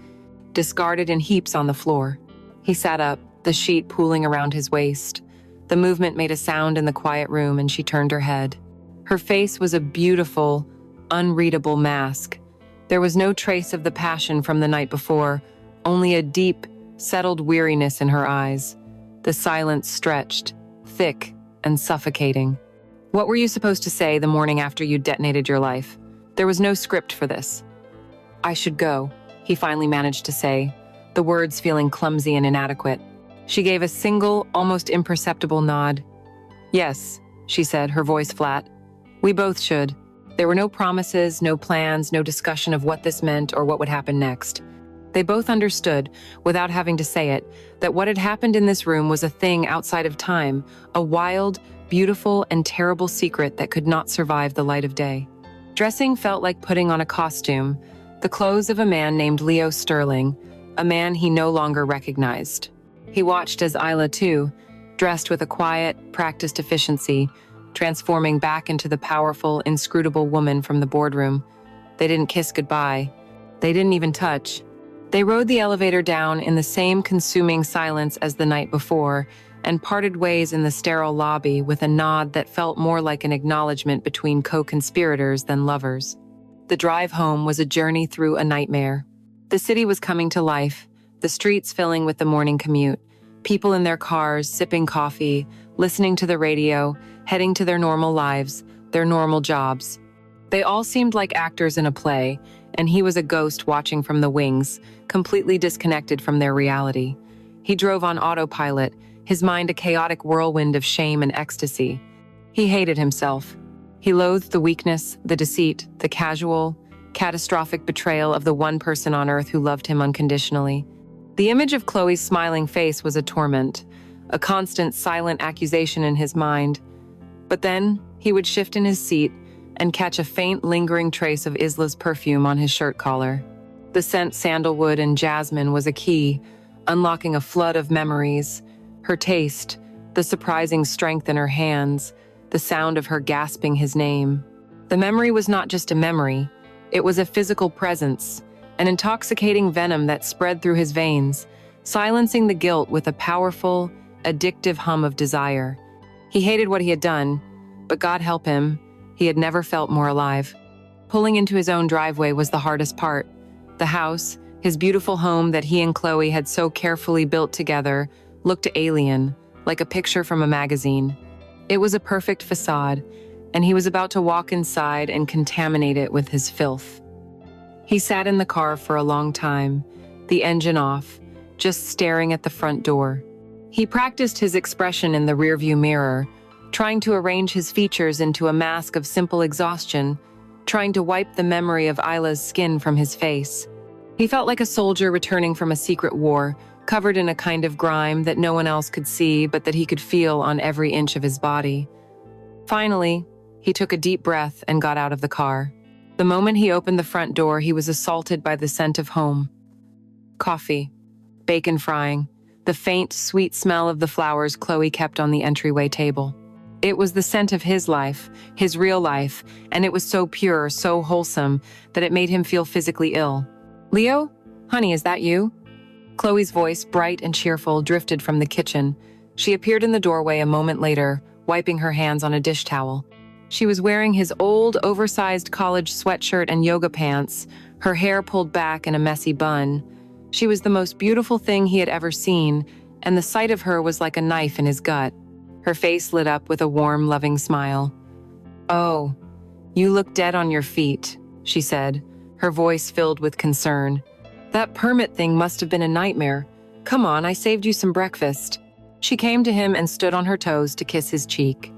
discarded in heaps on the floor. He sat up, the sheet pooling around his waist. The movement made a sound in the quiet room, and she turned her head. Her face was a beautiful, unreadable mask. There was no trace of the passion from the night before, only a deep, settled weariness in her eyes. The silence stretched, thick and suffocating. "What were you supposed to say the morning after you detonated your life? There was no script for this." "I should go," he finally managed to say, the words feeling clumsy and inadequate. She gave a single, almost imperceptible nod. "Yes," she said, her voice flat. "We both should." There were no promises, no plans, no discussion of what this meant or what would happen next. They both understood, without having to say it, that what had happened in this room was a thing outside of time, a wild, beautiful, and terrible secret that could not survive the light of day. Dressing felt like putting on a costume, the clothes of a man named Leo Sterling, a man he no longer recognized. He watched as Isla, too, dressed with a quiet, practiced efficiency, transforming back into the powerful, inscrutable woman from the boardroom. They didn't kiss goodbye. They didn't even touch. They rode the elevator down in the same consuming silence as the night before and parted ways in the sterile lobby with a nod that felt more like an acknowledgement between co-conspirators than lovers. The drive home was a journey through a nightmare. The city was coming to life, the streets filling with the morning commute, people in their cars, sipping coffee, listening to the radio, heading to their normal lives, their normal jobs. They all seemed like actors in a play, and he was a ghost watching from the wings, completely disconnected from their reality. He drove on autopilot, his mind a chaotic whirlwind of shame and ecstasy. He hated himself. He loathed the weakness, the deceit, the casual, catastrophic betrayal of the one person on earth who loved him unconditionally. The image of Chloe's smiling face was a torment, a constant silent accusation in his mind. But then he would shift in his seat and catch a faint, lingering trace of Isla's perfume on his shirt collar. The scent sandalwood and jasmine was a key, unlocking a flood of memories. Her taste, the surprising strength in her hands, the sound of her gasping his name. The memory was not just a memory, it was a physical presence, an intoxicating venom that spread through his veins, silencing the guilt with a powerful, addictive hum of desire. He hated what he had done, but God help him, he had never felt more alive. Pulling into his own driveway was the hardest part. The house, his beautiful home that he and Chloe had so carefully built together, looked alien, like a picture from a magazine. It was a perfect facade, and he was about to walk inside and contaminate it with his filth. He sat in the car for a long time, the engine off, just staring at the front door. He practiced his expression in the rearview mirror, trying to arrange his features into a mask of simple exhaustion, trying to wipe the memory of Isla's skin from his face. He felt like a soldier returning from a secret war, covered in a kind of grime that no one else could see but that he could feel on every inch of his body. Finally, he took a deep breath and got out of the car. The moment he opened the front door, he was assaulted by the scent of home. Coffee, bacon frying, the faint, sweet smell of the flowers Chloe kept on the entryway table. It was the scent of his life, his real life, and it was so pure, so wholesome, that it made him feel physically ill. "Leo? Honey, is that you?" Chloe's voice, bright and cheerful, drifted from the kitchen. She appeared in the doorway a moment later, wiping her hands on a dish towel. She was wearing his old, oversized college sweatshirt and yoga pants, her hair pulled back in a messy bun. She was the most beautiful thing he had ever seen, and the sight of her was like a knife in his gut. Her face lit up with a warm, loving smile. "Oh, you look dead on your feet," she said, her voice filled with concern. "That permit thing must have been a nightmare. Come on, I saved you some breakfast." She came to him and stood on her toes to kiss his cheek.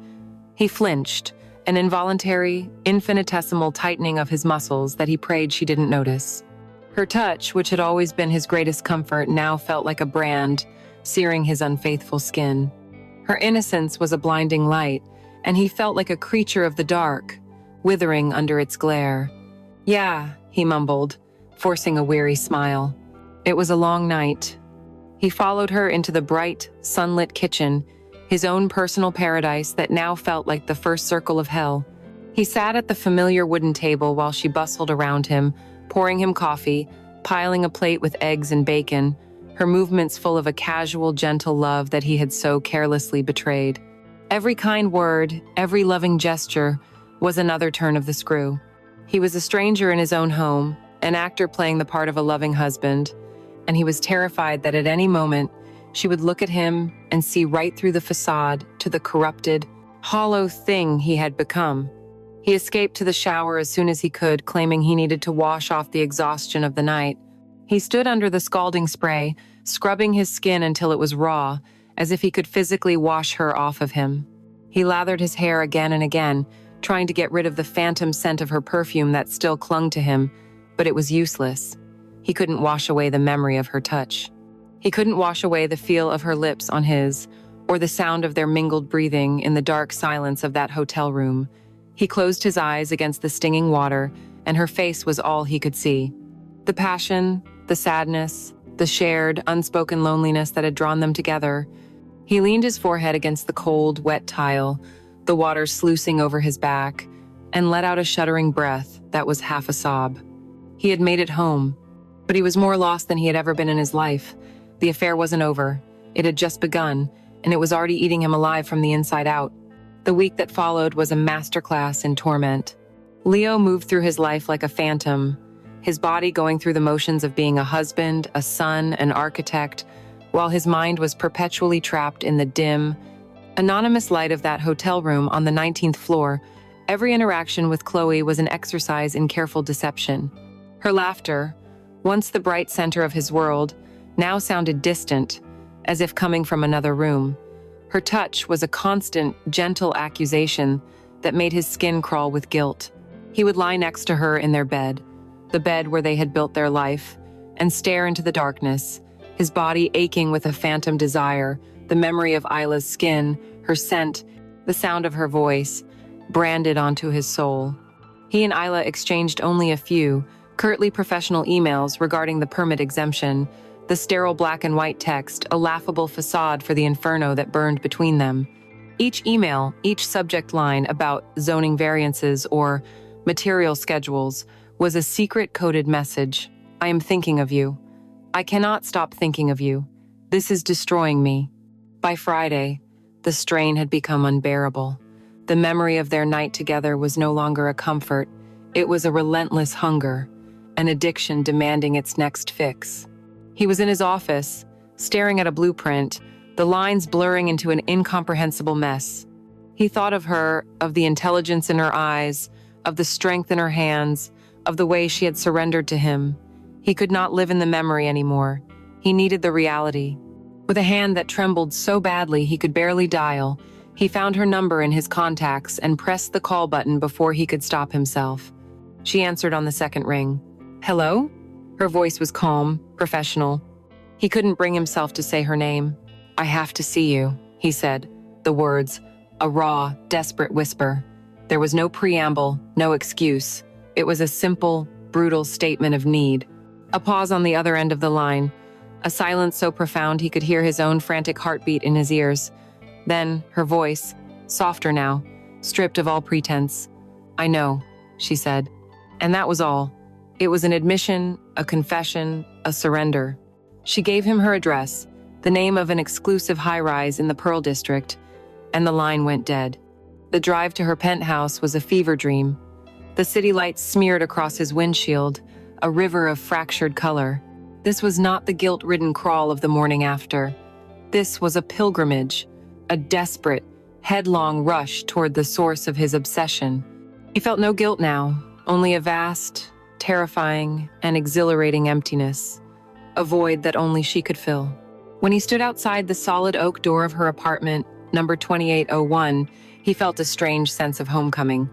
He flinched, an involuntary, infinitesimal tightening of his muscles that he prayed she didn't notice. Her touch, which had always been his greatest comfort, now felt like a brand, searing his unfaithful skin. Her innocence was a blinding light, and he felt like a creature of the dark, withering under its glare. "Yeah," he mumbled, forcing a weary smile. It was a long night. He followed her into the bright, sunlit kitchen, his own personal paradise that now felt like the first circle of hell. He sat at the familiar wooden table while she bustled around him, pouring him coffee, piling a plate with eggs and bacon, her movements full of a casual, gentle love that he had so carelessly betrayed. Every kind word, every loving gesture, was another turn of the screw. He was a stranger in his own home, an actor playing the part of a loving husband, and he was terrified that at any moment, she would look at him and see right through the facade to the corrupted, hollow thing he had become. He escaped to the shower as soon as he could, claiming he needed to wash off the exhaustion of the night. He stood under the scalding spray, scrubbing his skin until it was raw, as if he could physically wash her off of him. He lathered his hair again and again, trying to get rid of the phantom scent of her perfume that still clung to him, but it was useless. He couldn't wash away the memory of her touch. He couldn't wash away the feel of her lips on his, or the sound of their mingled breathing in the dark silence of that hotel room. He closed his eyes against the stinging water, and her face was all he could see. The passion, the sadness, the shared, unspoken loneliness that had drawn them together. He leaned his forehead against the cold, wet tile, the water sluicing over his back, and let out a shuddering breath that was half a sob. He had made it home, but he was more lost than he had ever been in his life. The affair wasn't over. It had just begun, and it was already eating him alive from the inside out. The week that followed was a masterclass in torment. Leo moved through his life like a phantom, his body going through the motions of being a husband, a son, an architect, while his mind was perpetually trapped in the dim, anonymous light of that hotel room on the 19th floor. Every interaction with Chloe was an exercise in careful deception. Her laughter, once the bright center of his world, now sounded distant, as if coming from another room. Her touch was a constant, gentle accusation that made his skin crawl with guilt. He would lie next to her in their bed, the bed where they had built their life, and stare into the darkness, his body aching with a phantom desire, the memory of Isla's skin, her scent, the sound of her voice, branded onto his soul. He and Isla exchanged only a few, curtly professional emails regarding the permit exemption, the sterile black and white text, a laughable facade for the inferno that burned between them. Each email, each subject line about zoning variances or material schedules was a secret-coded message. I am thinking of you. I cannot stop thinking of you. This is destroying me. By Friday, the strain had become unbearable. The memory of their night together was no longer a comfort. It was a relentless hunger, an addiction demanding its next fix. He was in his office, staring at a blueprint, the lines blurring into an incomprehensible mess. He thought of her, of the intelligence in her eyes, of the strength in her hands, of the way she had surrendered to him. He could not live in the memory anymore. He needed the reality. With a hand that trembled so badly he could barely dial, he found her number in his contacts and pressed the call button before he could stop himself. She answered on the second ring. Hello? Her voice was calm, professional. He couldn't bring himself to say her name. I have to see you, he said, the words, a raw, desperate whisper. There was no preamble, no excuse. It was a simple, brutal statement of need. A pause on the other end of the line, a silence so profound he could hear his own frantic heartbeat in his ears. Then, her voice, softer now, stripped of all pretense. I know, she said. And that was all. It was an admission, a confession, a surrender. She gave him her address, the name of an exclusive high-rise in the Pearl District, and the line went dead. The drive to her penthouse was a fever dream. The city lights smeared across his windshield, a river of fractured color. This was not the guilt-ridden crawl of the morning after. This was a pilgrimage, a desperate, headlong rush toward the source of his obsession. He felt no guilt now, only a vast, terrifying, and exhilarating emptiness, a void that only she could fill. When he stood outside the solid oak door of her apartment, number 2801, he felt a strange sense of homecoming.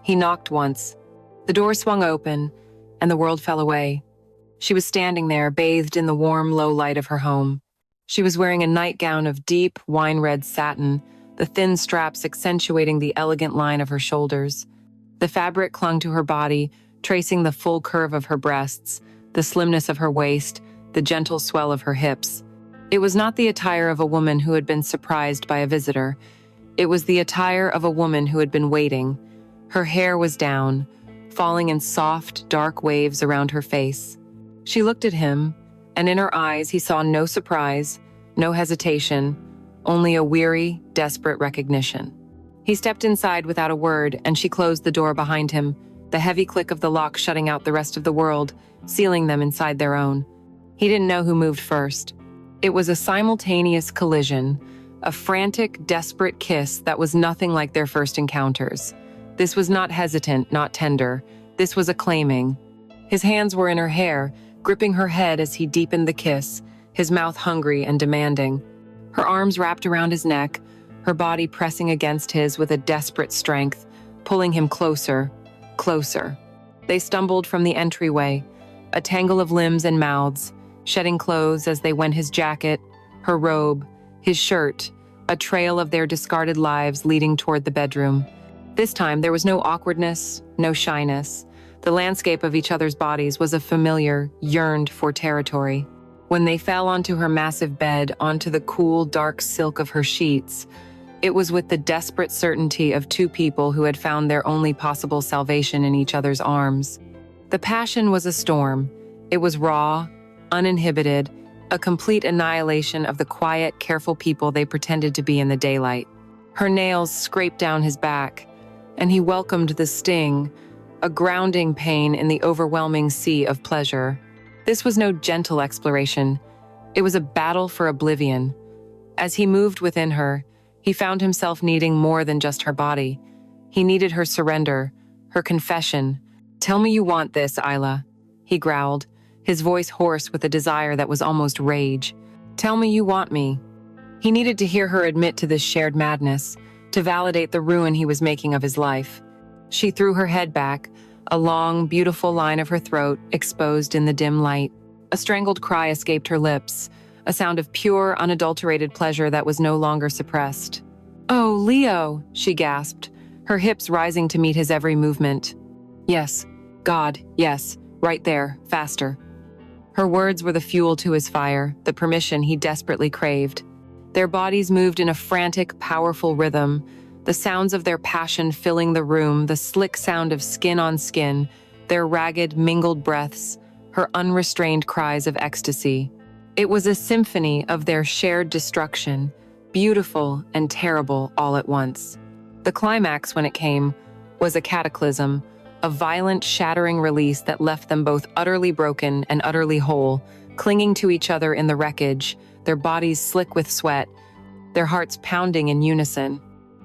He knocked once. The door swung open, and the world fell away. She was standing there, bathed in the warm, low light of her home. She was wearing a nightgown of deep, wine-red satin, the thin straps accentuating the elegant line of her shoulders. The fabric clung to her body, tracing the full curve of her breasts, the slimness of her waist, the gentle swell of her hips. It was not the attire of a woman who had been surprised by a visitor. It was the attire of a woman who had been waiting. Her hair was down, falling in soft, dark waves around her face. She looked at him, and in her eyes he saw no surprise, no hesitation, only a weary, desperate recognition. He stepped inside without a word, and she closed the door behind him, the heavy click of the lock shutting out the rest of the world, sealing them inside their own. He didn't know who moved first. It was a simultaneous collision, a frantic, desperate kiss that was nothing like their first encounters. This was not hesitant, not tender. This was acclaiming. His hands were in her hair, gripping her head as he deepened the kiss, his mouth hungry and demanding. Her arms wrapped around his neck, her body pressing against his with a desperate strength, pulling him closer, closer. They stumbled from the entryway, a tangle of limbs and mouths, shedding clothes as they went: his jacket, her robe, his shirt, a trail of their discarded lives leading toward the bedroom. This time, there was no awkwardness, no shyness. The landscape of each other's bodies was a familiar, yearned-for territory. When they fell onto her massive bed, onto the cool, dark silk of her sheets, it was with the desperate certainty of two people who had found their only possible salvation in each other's arms. The passion was a storm. It was raw, uninhibited, a complete annihilation of the quiet, careful people they pretended to be in the daylight. Her nails scraped down his back, and he welcomed the sting, a grounding pain in the overwhelming sea of pleasure. This was no gentle exploration. It was a battle for oblivion. As he moved within her, he found himself needing more than just her body. He needed her surrender, her confession. "Tell me you want this, Isla," he growled, his voice hoarse with a desire that was almost rage. "Tell me you want me." He needed to hear her admit to this shared madness, to validate the ruin he was making of his life. She threw her head back, a long, beautiful line of her throat exposed in the dim light. A strangled cry escaped her lips, a sound of pure, unadulterated pleasure that was no longer suppressed. "Oh, Leo," she gasped, her hips rising to meet his every movement. "Yes, God, yes, right there, faster." Her words were the fuel to his fire, the permission he desperately craved. Their bodies moved in a frantic, powerful rhythm, the sounds of their passion filling the room, the slick sound of skin on skin, their ragged, mingled breaths, her unrestrained cries of ecstasy. It was a symphony of their shared destruction, beautiful and terrible all at once. The climax, when it came, was a cataclysm, a violent, shattering release that left them both utterly broken and utterly whole, clinging to each other in the wreckage, their bodies slick with sweat, their hearts pounding in unison.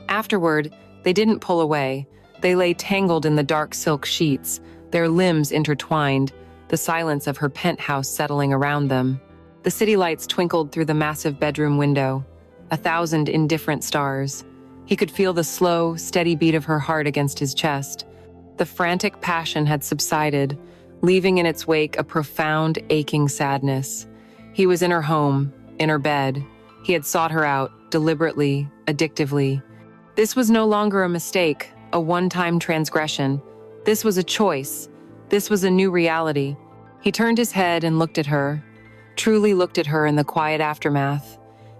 Afterward, they didn't pull away. They lay tangled in the dark silk sheets, their limbs intertwined, the silence of her penthouse settling around them. The city lights twinkled through the massive bedroom window, 1,000 indifferent stars. He could feel the slow, steady beat of her heart against his chest. The frantic passion had subsided, leaving in its wake a profound, aching sadness. He was in her home, in her bed. He had sought her out, deliberately, addictively. This was no longer a mistake, a one-time transgression. This was a choice. This was a new reality. He turned his head and looked at her, truly looked at her in the quiet aftermath,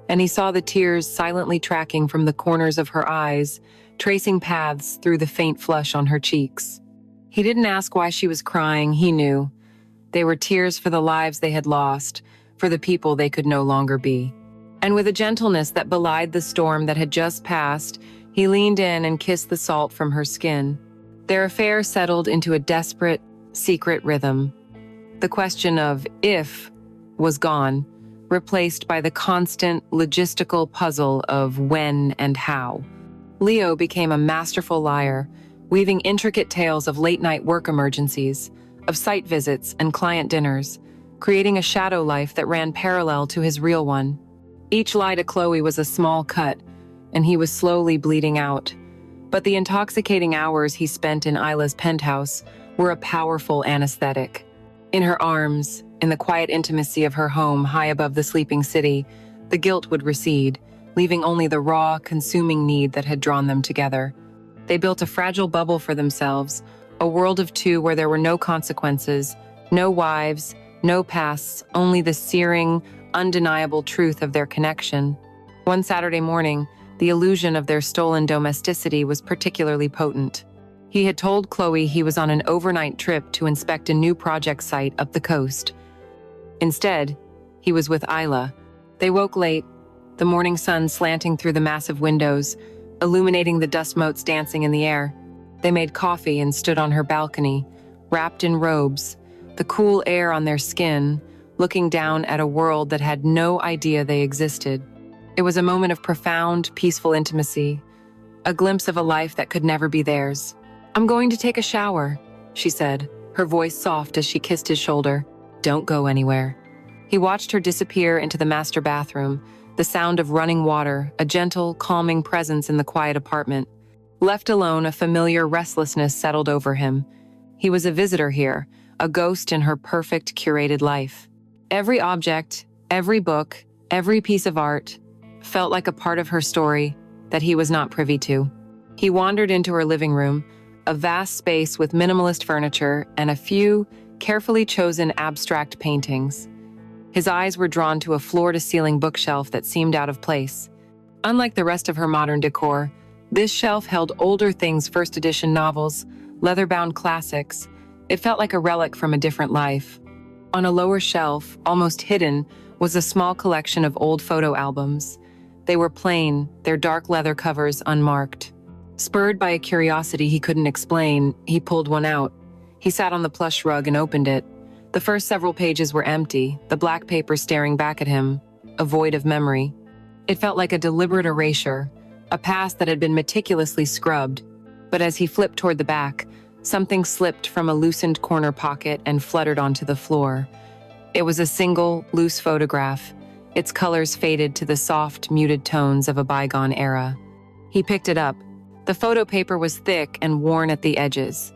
and he saw the tears silently tracking from the corners of her eyes, tracing paths through the faint flush on her cheeks. He didn't ask why she was crying, he knew. They were tears for the lives they had lost, for the people they could no longer be. And with a gentleness that belied the storm that had just passed, he leaned in and kissed the salt from her skin. Their affair settled into a desperate, secret rhythm. The question of if was gone, replaced by the constant, logistical puzzle of when and how. Leo became a masterful liar, weaving intricate tales of late-night work emergencies, of site visits and client dinners, creating a shadow life that ran parallel to his real one. Each lie to Chloe was a small cut, and he was slowly bleeding out. But the intoxicating hours he spent in Isla's penthouse were a powerful anesthetic. In her arms, in the quiet intimacy of her home high above the sleeping city, the guilt would recede, leaving only the raw, consuming need that had drawn them together. They built a fragile bubble for themselves, a world of two where there were no consequences, no wives, no pasts, only the searing, undeniable truth of their connection. One Saturday morning, the illusion of their stolen domesticity was particularly potent. He had told Chloe he was on an overnight trip to inspect a new project site up the coast. Instead, he was with Isla. They woke late, the morning sun slanting through the massive windows, illuminating the dust motes dancing in the air. They made coffee and stood on her balcony, wrapped in robes, the cool air on their skin, looking down at a world that had no idea they existed. It was a moment of profound, peaceful intimacy, a glimpse of a life that could never be theirs. "I'm going to take a shower," she said, her voice soft as she kissed his shoulder. "Don't go anywhere." He watched her disappear into the master bathroom, the sound of running water, a gentle, calming presence in the quiet apartment. Left alone, a familiar restlessness settled over him. He was a visitor here, a ghost in her perfect, curated life. Every object, every book, every piece of art felt like a part of her story that he was not privy to. He wandered into her living room, a vast space with minimalist furniture and a few carefully chosen abstract paintings. His eyes were drawn to a floor-to-ceiling bookshelf that seemed out of place. Unlike the rest of her modern decor, this shelf held older things, first edition novels, leather-bound classics. It felt like a relic from a different life. On a lower shelf, almost hidden, was a small collection of old photo albums. They were plain, their dark leather covers unmarked. Spurred by a curiosity he couldn't explain, he pulled one out. He sat on the plush rug and opened it. The first several pages were empty, the black paper staring back at him, a void of memory. It felt like a deliberate erasure, a past that had been meticulously scrubbed. But as he flipped toward the back, something slipped from a loosened corner pocket and fluttered onto the floor. It was a single, loose photograph, its colors faded to the soft, muted tones of a bygone era. He picked it up. The photo paper was thick and worn at the edges.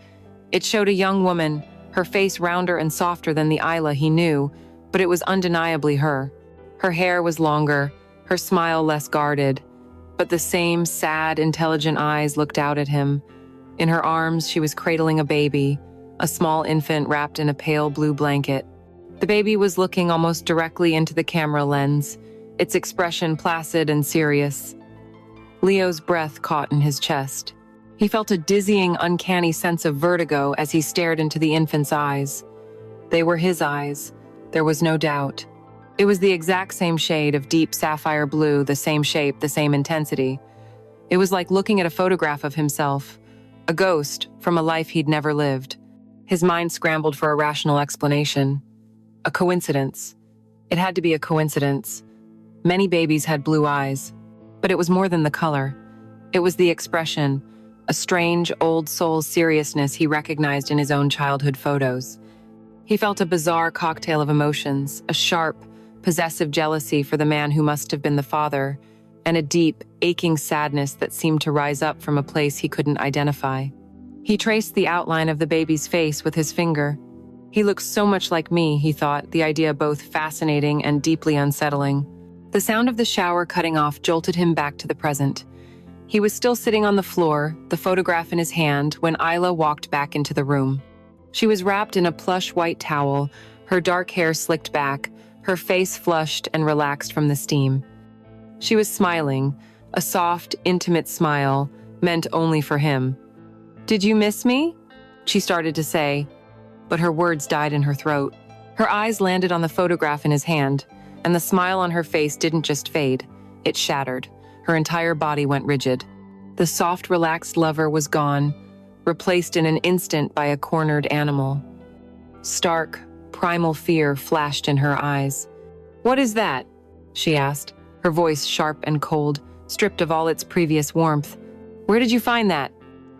It showed a young woman, her face rounder and softer than the Isla he knew, but it was undeniably her. Her hair was longer, her smile less guarded, but the same sad, intelligent eyes looked out at him. In her arms, she was cradling a baby, a small infant wrapped in a pale blue blanket. The baby was looking almost directly into the camera lens, its expression placid and serious. Leo's breath caught in his chest. He felt a dizzying, uncanny sense of vertigo as he stared into the infant's eyes. They were his eyes, there was no doubt. It was the exact same shade of deep sapphire blue, the same shape, the same intensity. It was like looking at a photograph of himself, a ghost from a life he'd never lived. His mind scrambled for a rational explanation. A coincidence. It had to be a coincidence. Many babies had blue eyes, but it was more than the color. It was the expression, a strange, old soul seriousness he recognized in his own childhood photos. He felt a bizarre cocktail of emotions, a sharp, possessive jealousy for the man who must have been the father, and a deep, aching sadness that seemed to rise up from a place he couldn't identify. He traced the outline of the baby's face with his finger. He looked so much like me, he thought, the idea both fascinating and deeply unsettling. The sound of the shower cutting off jolted him back to the present. He was still sitting on the floor, the photograph in his hand, when Isla walked back into the room. She was wrapped in a plush white towel, her dark hair slicked back, her face flushed and relaxed from the steam. She was smiling, a soft, intimate smile, meant only for him. "Did you miss me?" she started to say, but her words died in her throat. Her eyes landed on the photograph in his hand, and the smile on her face didn't just fade, it shattered. Her entire body went rigid. The soft, relaxed lover was gone, replaced in an instant by a cornered animal. Stark, primal fear flashed in her eyes. "What is that?" she asked, her voice sharp and cold, stripped of all its previous warmth. "Where did you find that?"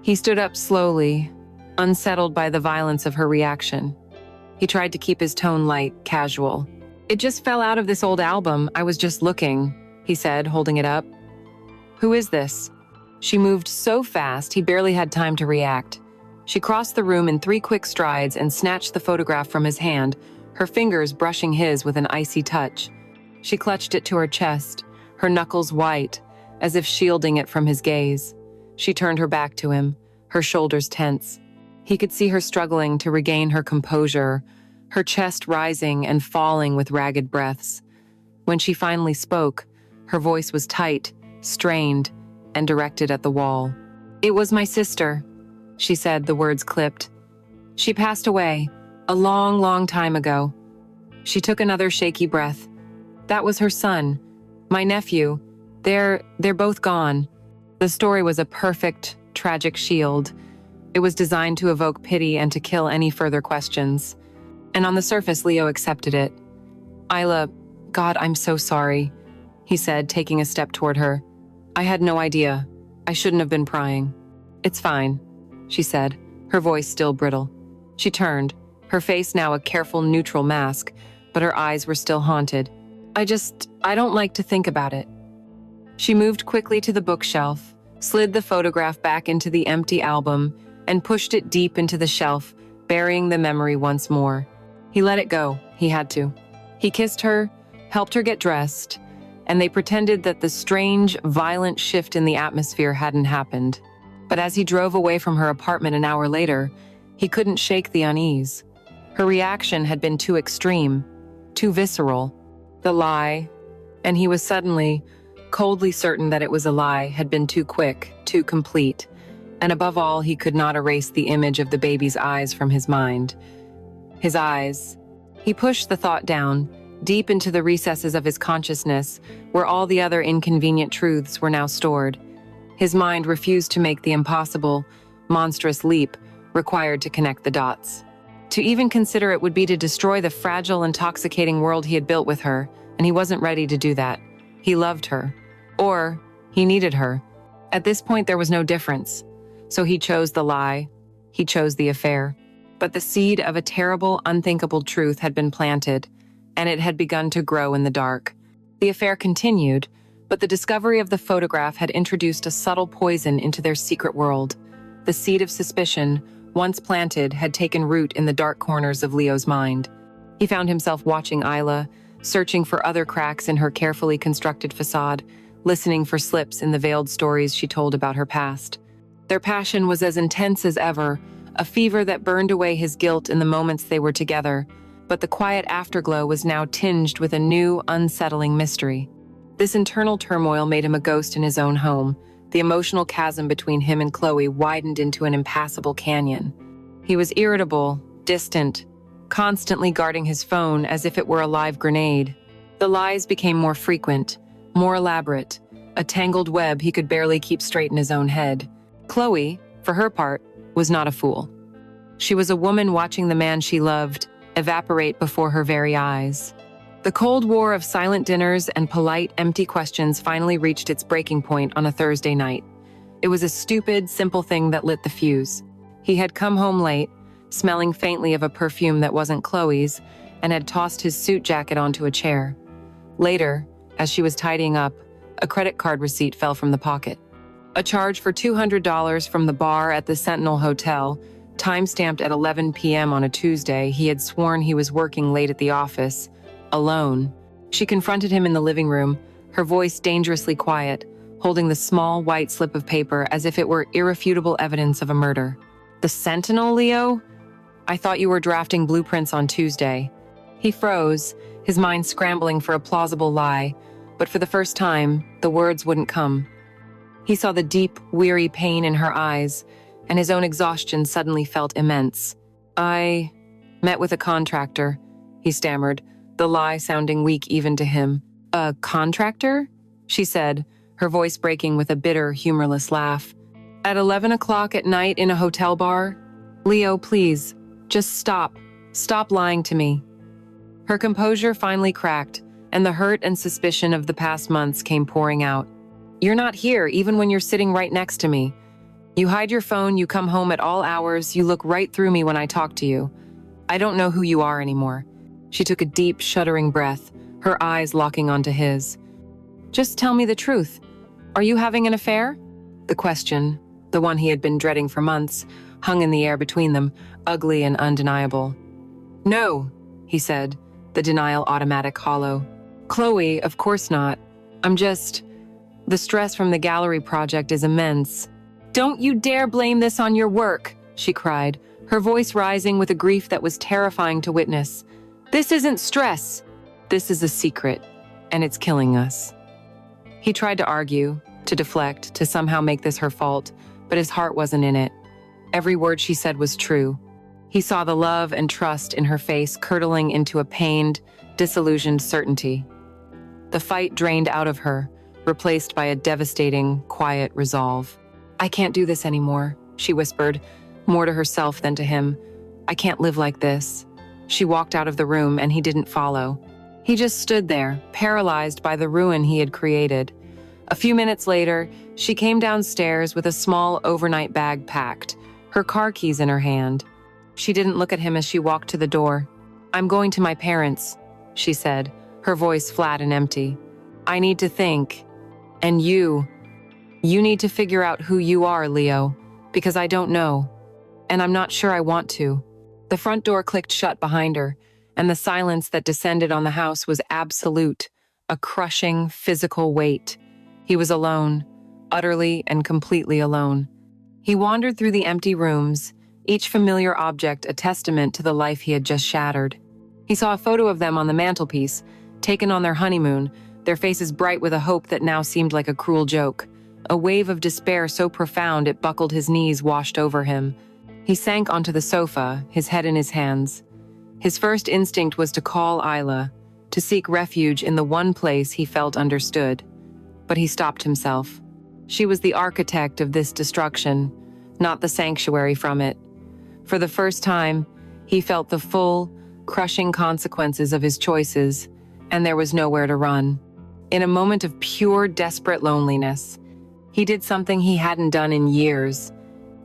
He stood up slowly, unsettled by the violence of her reaction. He tried to keep his tone light, casual. "It just fell out of this old album. I was just looking," he said, holding it up. "Who is this?" She moved so fast he barely had time to react. She crossed the room in 3 quick strides and snatched the photograph from his hand, her fingers brushing his with an icy touch. She clutched it to her chest, her knuckles white, as if shielding it from his gaze. She turned her back to him, her shoulders tense. He could see her struggling to regain her composure, her chest rising and falling with ragged breaths. When she finally spoke, her voice was tight, strained, and directed at the wall. "It was my sister," she said, the words clipped. "She passed away, a long, long time ago." She took another shaky breath. "That was her son, my nephew. They're both gone." The story was a perfect, tragic shield. It was designed to evoke pity and to kill any further questions. And on the surface, Leo accepted it. "Isla, God, I'm so sorry," he said, taking a step toward her. "I had no idea. I shouldn't have been prying." "It's fine," she said, her voice still brittle. She turned, her face now a careful, neutral mask, but her eyes were still haunted. I don't like to think about it." She moved quickly to the bookshelf, slid the photograph back into the empty album, and pushed it deep into the shelf, burying the memory once more. He let it go. He had to. He kissed her, helped her get dressed, and they pretended that the strange, violent shift in the atmosphere hadn't happened. But as he drove away from her apartment an hour later, he couldn't shake the unease. Her reaction had been too extreme, too visceral. The lie, and he was suddenly, coldly certain that it was a lie, had been too quick, too complete. And above all, he could not erase the image of the baby's eyes from his mind. His eyes. He pushed the thought down, deep into the recesses of his consciousness, where all the other inconvenient truths were now stored. His mind refused to make the impossible, monstrous leap required to connect the dots. To even consider it would be to destroy the fragile, intoxicating world he had built with her, and he wasn't ready to do that. He loved her. Or he needed her. At this point, there was no difference. So he chose the lie. He chose the affair. But the seed of a terrible, unthinkable truth had been planted, and it had begun to grow in the dark. The affair continued, but the discovery of the photograph had introduced a subtle poison into their secret world. The seed of suspicion, once planted, had taken root in the dark corners of Leo's mind. He found himself watching Isla, searching for other cracks in her carefully constructed facade, listening for slips in the veiled stories she told about her past. Their passion was as intense as ever, a fever that burned away his guilt in the moments they were together, but the quiet afterglow was now tinged with a new, unsettling mystery. This internal turmoil made him a ghost in his own home. The emotional chasm between him and Chloe widened into an impassable canyon. He was irritable, distant, constantly guarding his phone as if it were a live grenade. The lies became more frequent, more elaborate, a tangled web he could barely keep straight in his own head. Chloe, for her part, was not a fool. She was a woman watching the man she loved evaporate before her very eyes. The Cold War of silent dinners and polite, empty questions finally reached its breaking point on a Thursday night. It was a stupid, simple thing that lit the fuse. He had come home late, smelling faintly of a perfume that wasn't Chloe's, and had tossed his suit jacket onto a chair. Later, as she was tidying up, a credit card receipt fell from the pocket. A charge for $200 from the bar at the Sentinel Hotel, time-stamped at 11 p.m. on a Tuesday. He had sworn he was working late at the office, alone. She confronted him in the living room, her voice dangerously quiet, holding the small white slip of paper as if it were irrefutable evidence of a murder. The Sentinel, Leo? I thought you were drafting blueprints on Tuesday. He froze, his mind scrambling for a plausible lie, but for the first time, the words wouldn't come. He saw the deep, weary pain in her eyes, and his own exhaustion suddenly felt immense. I met with a contractor, he stammered, the lie sounding weak even to him. A contractor? She said, her voice breaking with a bitter, humorless laugh. At 11 o'clock at night in a hotel bar? Leo, please, just stop. Stop lying to me. Her composure finally cracked, and the hurt and suspicion of the past months came pouring out. You're not here, even when you're sitting right next to me. You hide your phone, you come home at all hours, you look right through me when I talk to you. I don't know who you are anymore. She took a deep, shuddering breath, her eyes locking onto his. Just tell me the truth. Are you having an affair? The question, the one he had been dreading for months, hung in the air between them, ugly and undeniable. No, he said, the denial automatic, hollow. Chloe, of course not. I'm just... The stress from the gallery project is immense. Don't you dare blame this on your work, she cried, her voice rising with a grief that was terrifying to witness. This isn't stress. This is a secret, and it's killing us. He tried to argue, to deflect, to somehow make this her fault, but his heart wasn't in it. Every word she said was true. He saw the love and trust in her face curdling into a pained, disillusioned certainty. The fight drained out of her, replaced by a devastating, quiet resolve. I can't do this anymore, she whispered, more to herself than to him. I can't live like this. She walked out of the room and he didn't follow. He just stood there, paralyzed by the ruin he had created. A few minutes later, she came downstairs with a small overnight bag packed, her car keys in her hand. She didn't look at him as she walked to the door. I'm going to my parents, she said, her voice flat and empty. I need to think. And you You need to figure out who you are, Leo, because I don't know, and I'm not sure I want to. The front door clicked shut behind her, and the silence that descended on the house was absolute, a crushing, physical weight. He was alone, utterly and completely alone. He wandered through the empty rooms, each familiar object a testament to the life he had just shattered. He saw a photo of them on the mantelpiece, taken on their honeymoon, their faces bright with a hope that now seemed like a cruel joke. A wave of despair so profound it buckled his knees washed over him. He sank onto the sofa, his head in his hands. His first instinct was to call Isla, to seek refuge in the one place he felt understood. But he stopped himself. She was the architect of this destruction, not the sanctuary from it. For the first time, he felt the full, crushing consequences of his choices, and there was nowhere to run. In a moment of pure, desperate loneliness, he did something he hadn't done in years.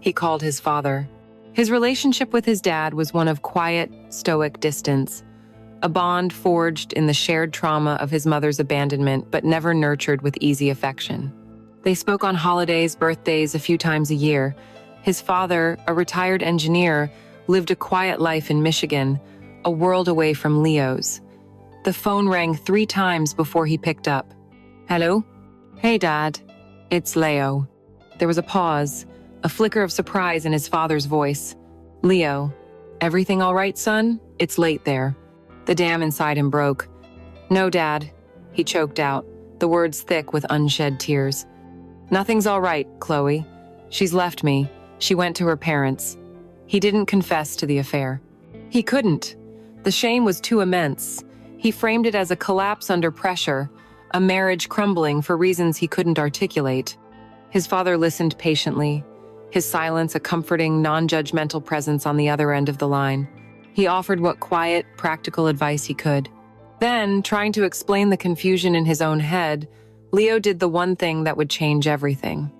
He called his father. His relationship with his dad was one of quiet, stoic distance, a bond forged in the shared trauma of his mother's abandonment but never nurtured with easy affection. They spoke on holidays, birthdays, a few times a year. His father, a retired engineer, lived a quiet life in Michigan, a world away from Leo's. The phone rang 3 times before he picked up. Hello? Hey, Dad. It's Leo. There was a pause, a flicker of surprise in his father's voice. Leo, everything all right, son? It's late there. The dam inside him broke. No, Dad, he choked out, the words thick with unshed tears. Nothing's all right, Chloe. She's left me. She went to her parents. He didn't confess to the affair. He couldn't. The shame was too immense. He framed it as a collapse under pressure, a marriage crumbling for reasons he couldn't articulate. His father listened patiently, his silence a comforting, non-judgmental presence on the other end of the line. He offered what quiet, practical advice he could. Then, trying to explain the confusion in his own head, Leo did the one thing that would change everything.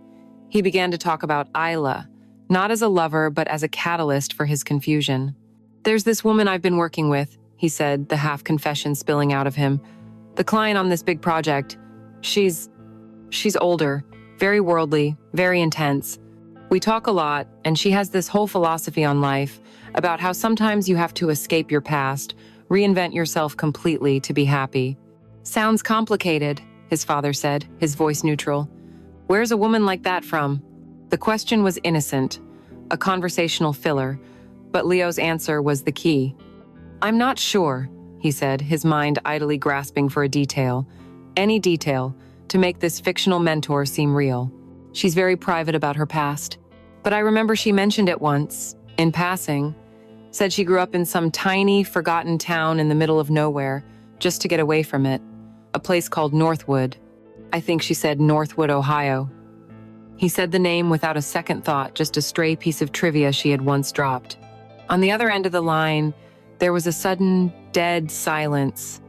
He began to talk about Isla, not as a lover, but as a catalyst for his confusion. There's this woman I've been working with, he said, the half-confession spilling out of him. The client on this big project, she's older, very worldly, very intense. We talk a lot, and she has this whole philosophy on life about how sometimes you have to escape your past, reinvent yourself completely to be happy. Sounds complicated, his father said, his voice neutral. Where's a woman like that from? The question was innocent, a conversational filler, but Leo's answer was the key. I'm not sure, he said, his mind idly grasping for a detail, any detail, to make this fictional mentor seem real. She's very private about her past. But I remember she mentioned it once, in passing, said she grew up in some tiny, forgotten town in the middle of nowhere, just to get away from it, a place called Northwood. I think she said Northwood, Ohio. He said the name without a second thought, just a stray piece of trivia she had once dropped. On the other end of the line, there was a sudden, dead silence.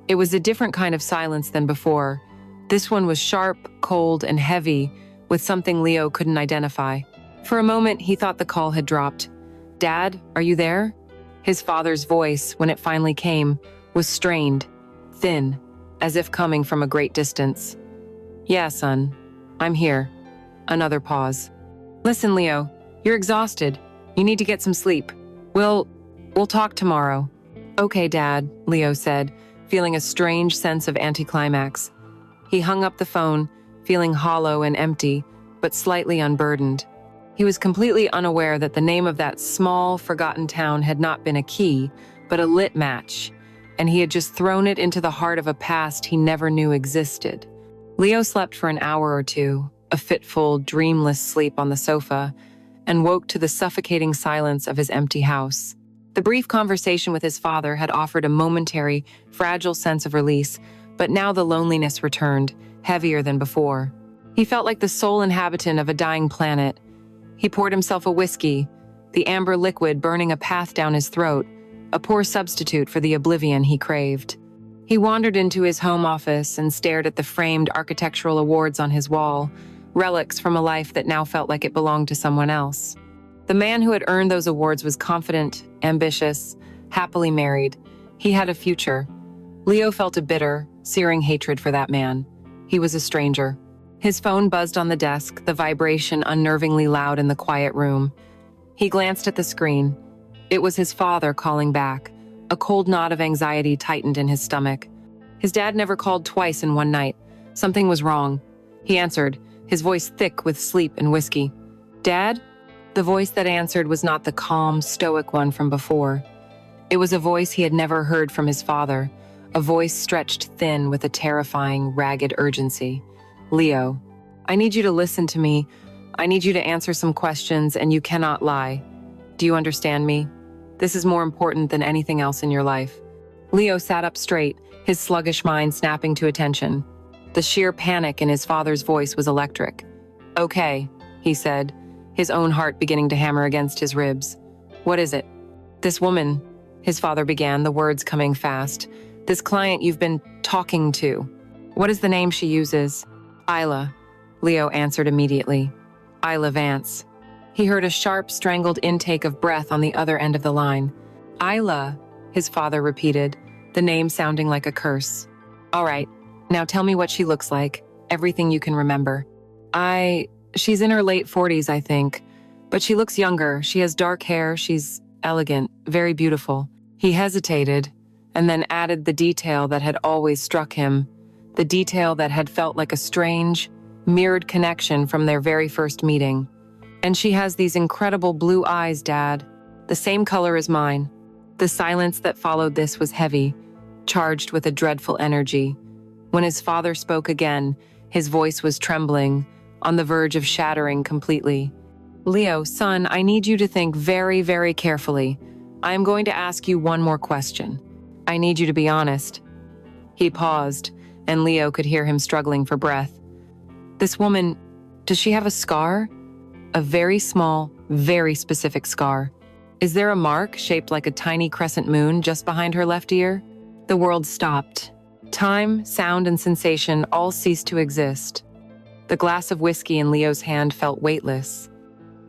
It was a different kind of silence than before. This one was sharp, cold, and heavy, with something Leo couldn't identify. For a moment, he thought the call had dropped. Dad, are you there? His father's voice, when it finally came, was strained, thin, as if coming from a great distance. Yeah, son, I'm here. Another pause. Listen, Leo, you're exhausted. You need to get some sleep. We'll talk tomorrow. Okay, Dad, Leo said, feeling a strange sense of anticlimax. He hung up the phone, feeling hollow and empty, but slightly unburdened. He was completely unaware that the name of that small, forgotten town had not been a key, but a lit match, and he had just thrown it into the heart of a past he never knew existed. Leo slept for an hour or two, a fitful, dreamless sleep on the sofa, and woke to the suffocating silence of his empty house. The brief conversation with his father had offered a momentary, fragile sense of release, but now the loneliness returned, heavier than before. He felt like the sole inhabitant of a dying planet. He poured himself a whiskey, the amber liquid burning a path down his throat, a poor substitute for the oblivion he craved. He wandered into his home office and stared at the framed architectural awards on his wall, relics from a life that now felt like it belonged to someone else. The man who had earned those awards was confident, ambitious, happily married. He had a future. Leo felt a bitter, searing hatred for that man. He was a stranger. His phone buzzed on the desk, the vibration unnervingly loud in the quiet room. He glanced at the screen. It was his father calling back. A cold knot of anxiety tightened in his stomach. His dad never called twice in one night. Something was wrong. He answered, his voice thick with sleep and whiskey. "Dad?" The voice that answered was not the calm, stoic one from before. It was a voice he had never heard from his father, a voice stretched thin with a terrifying, ragged urgency. "Leo, I need you to listen to me. I need you to answer some questions, and you cannot lie. Do you understand me? This is more important than anything else in your life." Leo sat up straight, his sluggish mind snapping to attention. The sheer panic in his father's voice was electric. "Okay," he said, his own heart beginning to hammer against his ribs. "What is it?" "This woman," his father began, the words coming fast. "This client you've been talking to. What is the name she uses?" "Isla," Leo answered immediately. "Isla Vance." He heard a sharp, strangled intake of breath on the other end of the line. "Isla," his father repeated, the name sounding like a curse. "All right, now tell me what she looks like, everything you can remember." She's in her late 40s, I think, but she looks younger. She has dark hair, she's elegant, very beautiful." He hesitated, and then added the detail that had always struck him, the detail that had felt like a strange, mirrored connection from their very first meeting. "And she has these incredible blue eyes, Dad, the same color as mine." The silence that followed this was heavy, charged with a dreadful energy. When his father spoke again, his voice was trembling, on the verge of shattering completely. "Leo, son, I need you to think very, very carefully. I am going to ask you one more question. I need you to be honest." He paused, and Leo could hear him struggling for breath. "This woman, does she have a scar? A very small, very specific scar. Is there a mark shaped like a tiny crescent moon just behind her left ear?" The world stopped. Time, sound, and sensation all ceased to exist. The glass of whiskey in Leo's hand felt weightless.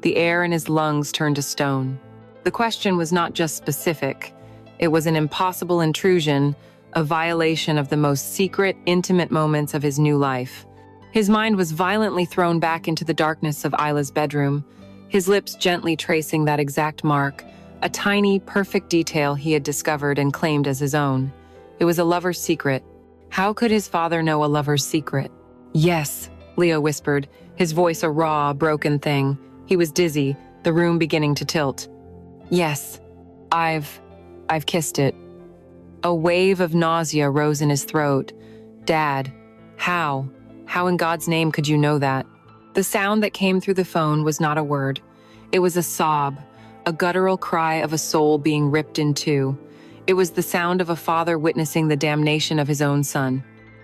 The air in his lungs turned to stone. The question was not just specific. It was an impossible intrusion, a violation of the most secret, intimate moments of his new life. His mind was violently thrown back into the darkness of Isla's bedroom, his lips gently tracing that exact mark, a tiny, perfect detail he had discovered and claimed as his own. It was a lover's secret. How could his father know a lover's secret? "Yes," Leo whispered, his voice a raw, broken thing. He was dizzy, the room beginning to tilt. "Yes, I've kissed it." A wave of nausea rose in his throat. "Dad, how? How in God's name could you know that?" The sound that came through the phone was not a word. It was a sob, a guttural cry of a soul being ripped in two. It was the sound of a father witnessing the damnation of his own son.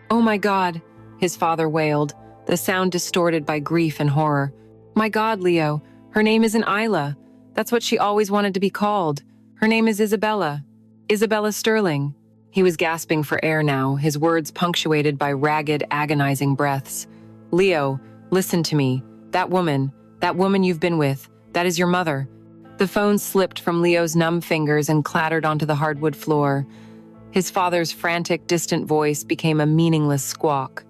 "Oh my God," his father wailed, the sound distorted by grief and horror. "My God, Leo, her name isn't Isla. That's what she always wanted to be called. Her name is Isabella. Isabella Sterling." He was gasping for air now, his words punctuated by ragged, agonizing breaths. "Leo, listen to me. That woman you've been with, that is your mother." The phone slipped from Leo's numb fingers and clattered onto the hardwood floor. His father's frantic, distant voice became a meaningless squawk.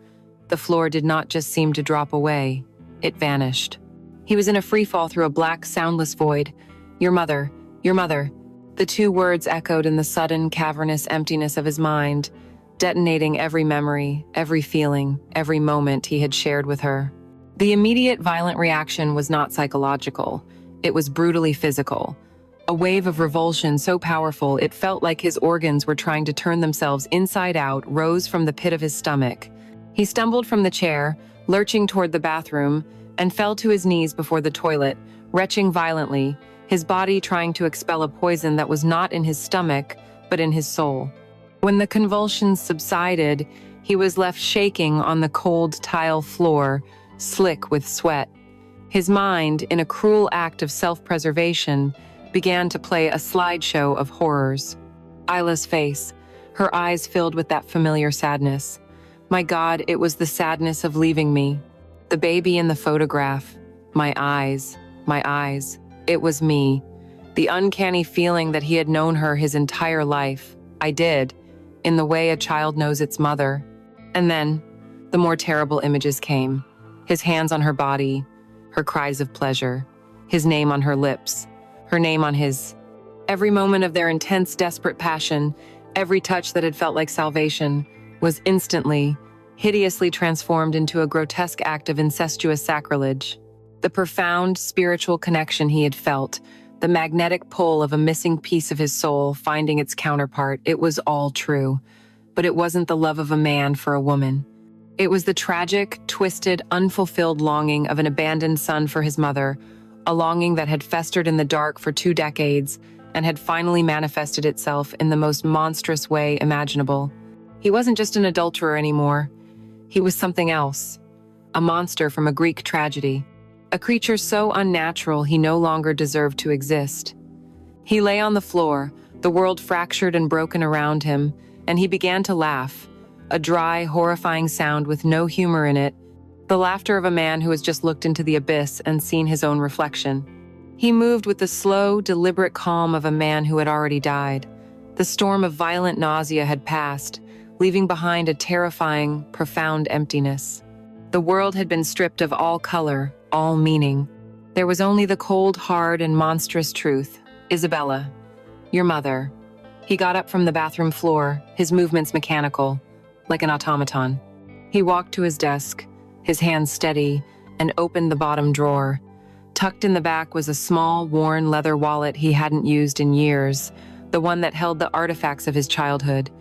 The floor did not just seem to drop away, it vanished. He was in a freefall through a black, soundless void. Your mother. The two words echoed in the sudden, cavernous emptiness of his mind, detonating every memory, every feeling, every moment he had shared with her. The immediate, violent reaction was not psychological. It was brutally physical. A wave of revulsion so powerful it felt like his organs were trying to turn themselves inside out rose from the pit of his stomach. He stumbled from the chair, lurching toward the bathroom, and fell to his knees before the toilet, retching violently, his body trying to expel a poison that was not in his stomach, but in his soul. When the convulsions subsided, he was left shaking on the cold tile floor, slick with sweat. His mind, in a cruel act of self-preservation, began to play a slideshow of horrors. Isla's face, her eyes filled with that familiar sadness. My God, it was the sadness of leaving me. The baby in the photograph. My eyes. It was me. The uncanny feeling that he had known her his entire life. I did, in the way a child knows its mother. And then, the more terrible images came. his hands on her body, her cries of pleasure, his name on her lips, her name on his. Every moment of their intense, desperate passion, every touch that had felt like salvation, was instantly, hideously transformed into a grotesque act of incestuous sacrilege. The profound spiritual connection he had felt, the magnetic pull of a missing piece of his soul finding its counterpart, it was all true. But it wasn't the love of a man for a woman. It was the tragic, twisted, unfulfilled longing of an abandoned son for his mother, a longing that had festered in the dark for 2 decades and had finally manifested itself in the most monstrous way imaginable. He wasn't just an adulterer anymore. He was something else. A monster from a Greek tragedy. A creature so unnatural he no longer deserved to exist. He lay on the floor, the world fractured and broken around him, and he began to laugh, a dry, horrifying sound with no humor in it, the laughter of a man who has just looked into the abyss and seen his own reflection. He moved with the slow, deliberate calm of a man who had already died. The storm of violent nausea had passed, leaving behind a terrifying, profound emptiness. The world had been stripped of all color, all meaning. There was only the cold, hard, and monstrous truth. Isabella, your mother. He got up from the bathroom floor, his movements mechanical, like an automaton. He walked to his desk, his hands steady, and opened the bottom drawer. Tucked in the back was a small, worn leather wallet he hadn't used in years, the one that held the artifacts of his childhood.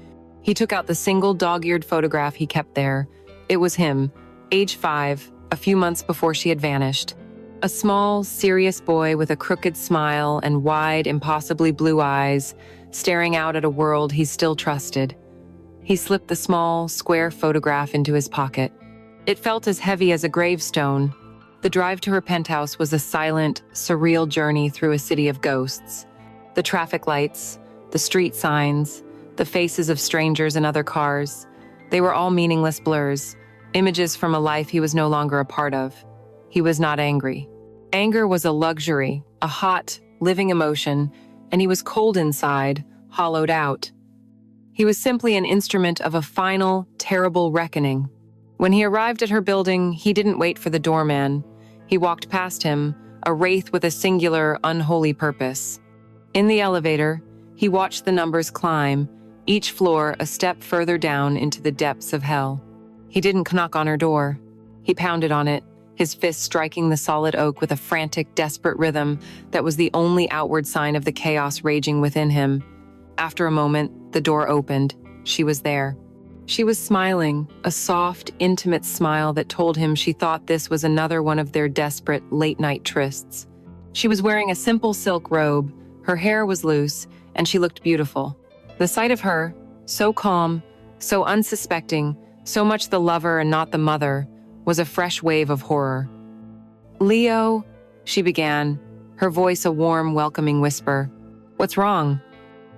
He took out the single dog-eared photograph he kept there. It was him, age 5, a few months before she had vanished. A small, serious boy with a crooked smile and wide, impossibly blue eyes, staring out at a world he still trusted. He slipped the small, square photograph into his pocket. It felt as heavy as a gravestone. The drive to her penthouse was a silent, surreal journey through a city of ghosts. The traffic lights, the street signs, the faces of strangers and other cars, they were all meaningless blurs, images from a life he was no longer a part of. He was not angry. Anger was a luxury, a hot, living emotion, and he was cold inside, hollowed out. He was simply an instrument of a final, terrible reckoning. When he arrived at her building, he didn't wait for the doorman. He walked past him, a wraith with a singular, unholy purpose. In the elevator, he watched the numbers climb, each floor a step further down into the depths of hell. He didn't knock on her door. He pounded on it, his fist striking the solid oak with a frantic, desperate rhythm that was the only outward sign of the chaos raging within him. After a moment, the door opened. She was there. She was smiling, a soft, intimate smile that told him she thought this was another one of their desperate, late-night trysts. She was wearing a simple silk robe, her hair was loose, and she looked beautiful. The sight of her, so calm, so unsuspecting, so much the lover and not the mother, was a fresh wave of horror. "Leo," she began, her voice a warm, welcoming whisper. "What's wrong?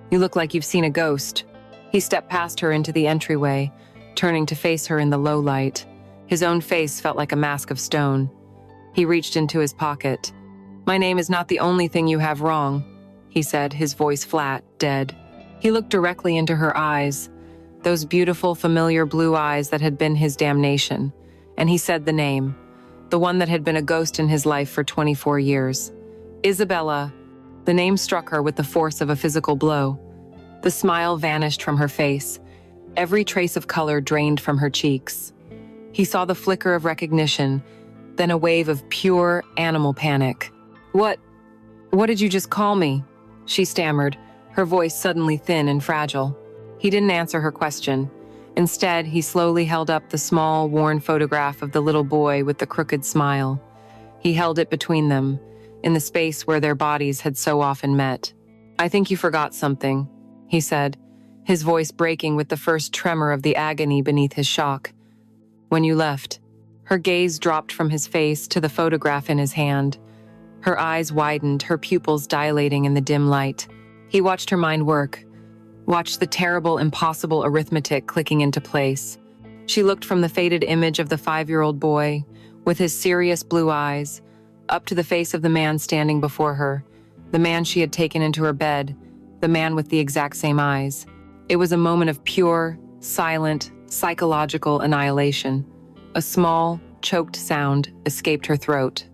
You look like you've seen a ghost." He stepped past her into the entryway, turning to face her in the low light. His own face felt like a mask of stone. He reached into his pocket. "My name is not the only thing you have wrong," he said, his voice flat, dead. He looked directly into her eyes, those beautiful, familiar blue eyes that had been his damnation, and he said the name, the one that had been a ghost in his life for 24 years. Isabella. The name struck her with the force of a physical blow. The smile vanished from her face. Every trace of color drained from her cheeks. He saw the flicker of recognition, then a wave of pure animal panic. What did you just call me?" she stammered, her voice suddenly thin and fragile. He didn't answer her question. Instead, he slowly held up the small, worn photograph of the little boy with the crooked smile. He held it between them, in the space where their bodies had so often met. "I think you forgot something," he said, his voice breaking with the first tremor of the agony beneath his shock. "When you left." Her gaze dropped from his face to the photograph in his hand. Her eyes widened, her pupils dilating in the dim light. He watched her mind work, watched the terrible, impossible arithmetic clicking into place. She looked from the faded image of the 5-year-old boy, with his serious blue eyes, up to the face of the man standing before her, the man she had taken into her bed, the man with the exact same eyes. It was a moment of pure, silent, psychological annihilation. A small, choked sound escaped her throat,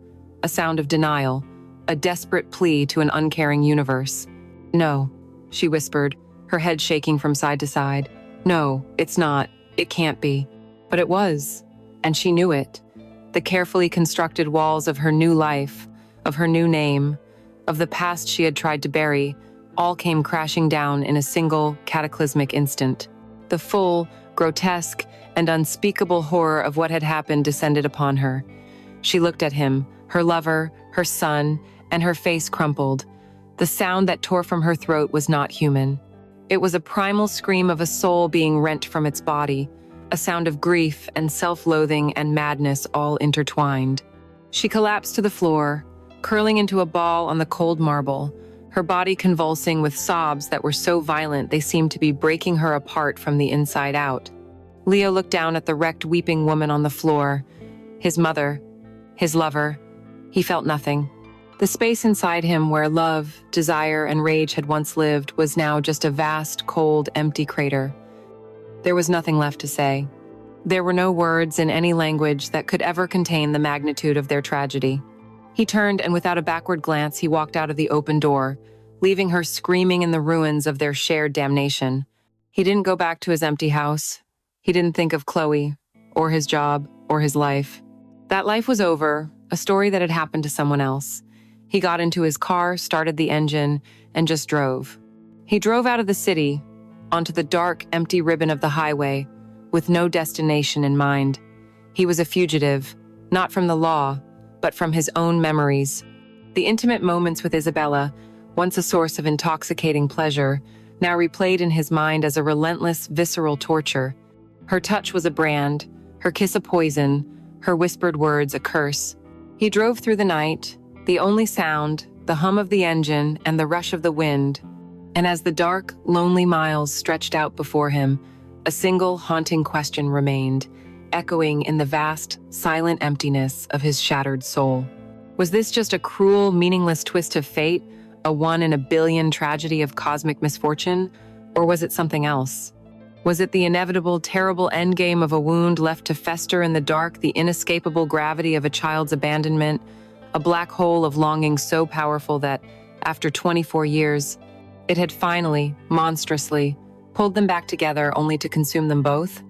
a sound of denial, a desperate plea to an uncaring universe. "No," she whispered, her head shaking from side to side. "No, it's not. It can't be." But it was, and she knew it. The carefully constructed walls of her new life, of her new name, of the past she had tried to bury, all came crashing down in a single, cataclysmic instant. The full, grotesque, and unspeakable horror of what had happened descended upon her. She looked at him, her lover, her son, and her face crumpled. The sound that tore from her throat was not human. It was a primal scream of a soul being rent from its body, a sound of grief and self-loathing and madness all intertwined. She collapsed to the floor, curling into a ball on the cold marble, her body convulsing with sobs that were so violent they seemed to be breaking her apart from the inside out. Leo looked down at the wrecked, weeping woman on the floor. His mother, his lover. He felt nothing. The space inside him where love, desire, and rage had once lived was now just a vast, cold, empty crater. There was nothing left to say. There were no words in any language that could ever contain the magnitude of their tragedy. He turned, and without a backward glance, he walked out of the open door, leaving her screaming in the ruins of their shared damnation. He didn't go back to his empty house. He didn't think of Chloe, or his job, or his life. That life was over, a story that had happened to someone else. He got into his car, started the engine, and just drove. He drove out of the city, onto the dark, empty ribbon of the highway, with no destination in mind. He was a fugitive, not from the law, but from his own memories. The intimate moments with Isabella, once a source of intoxicating pleasure, now replayed in his mind as a relentless, visceral torture. Her touch was a brand, her kiss a poison, her whispered words a curse. He drove through the night, the only sound, the hum of the engine and the rush of the wind. And as the dark, lonely miles stretched out before him, a single haunting question remained, echoing in the vast, silent emptiness of his shattered soul. Was this just a cruel, meaningless twist of fate, a one in a billion tragedy of cosmic misfortune, or was it something else? Was it the inevitable, terrible endgame of a wound left to fester in the dark, the inescapable gravity of a child's abandonment, a black hole of longing so powerful that, after 24 years, it had finally, monstrously, pulled them back together only to consume them both?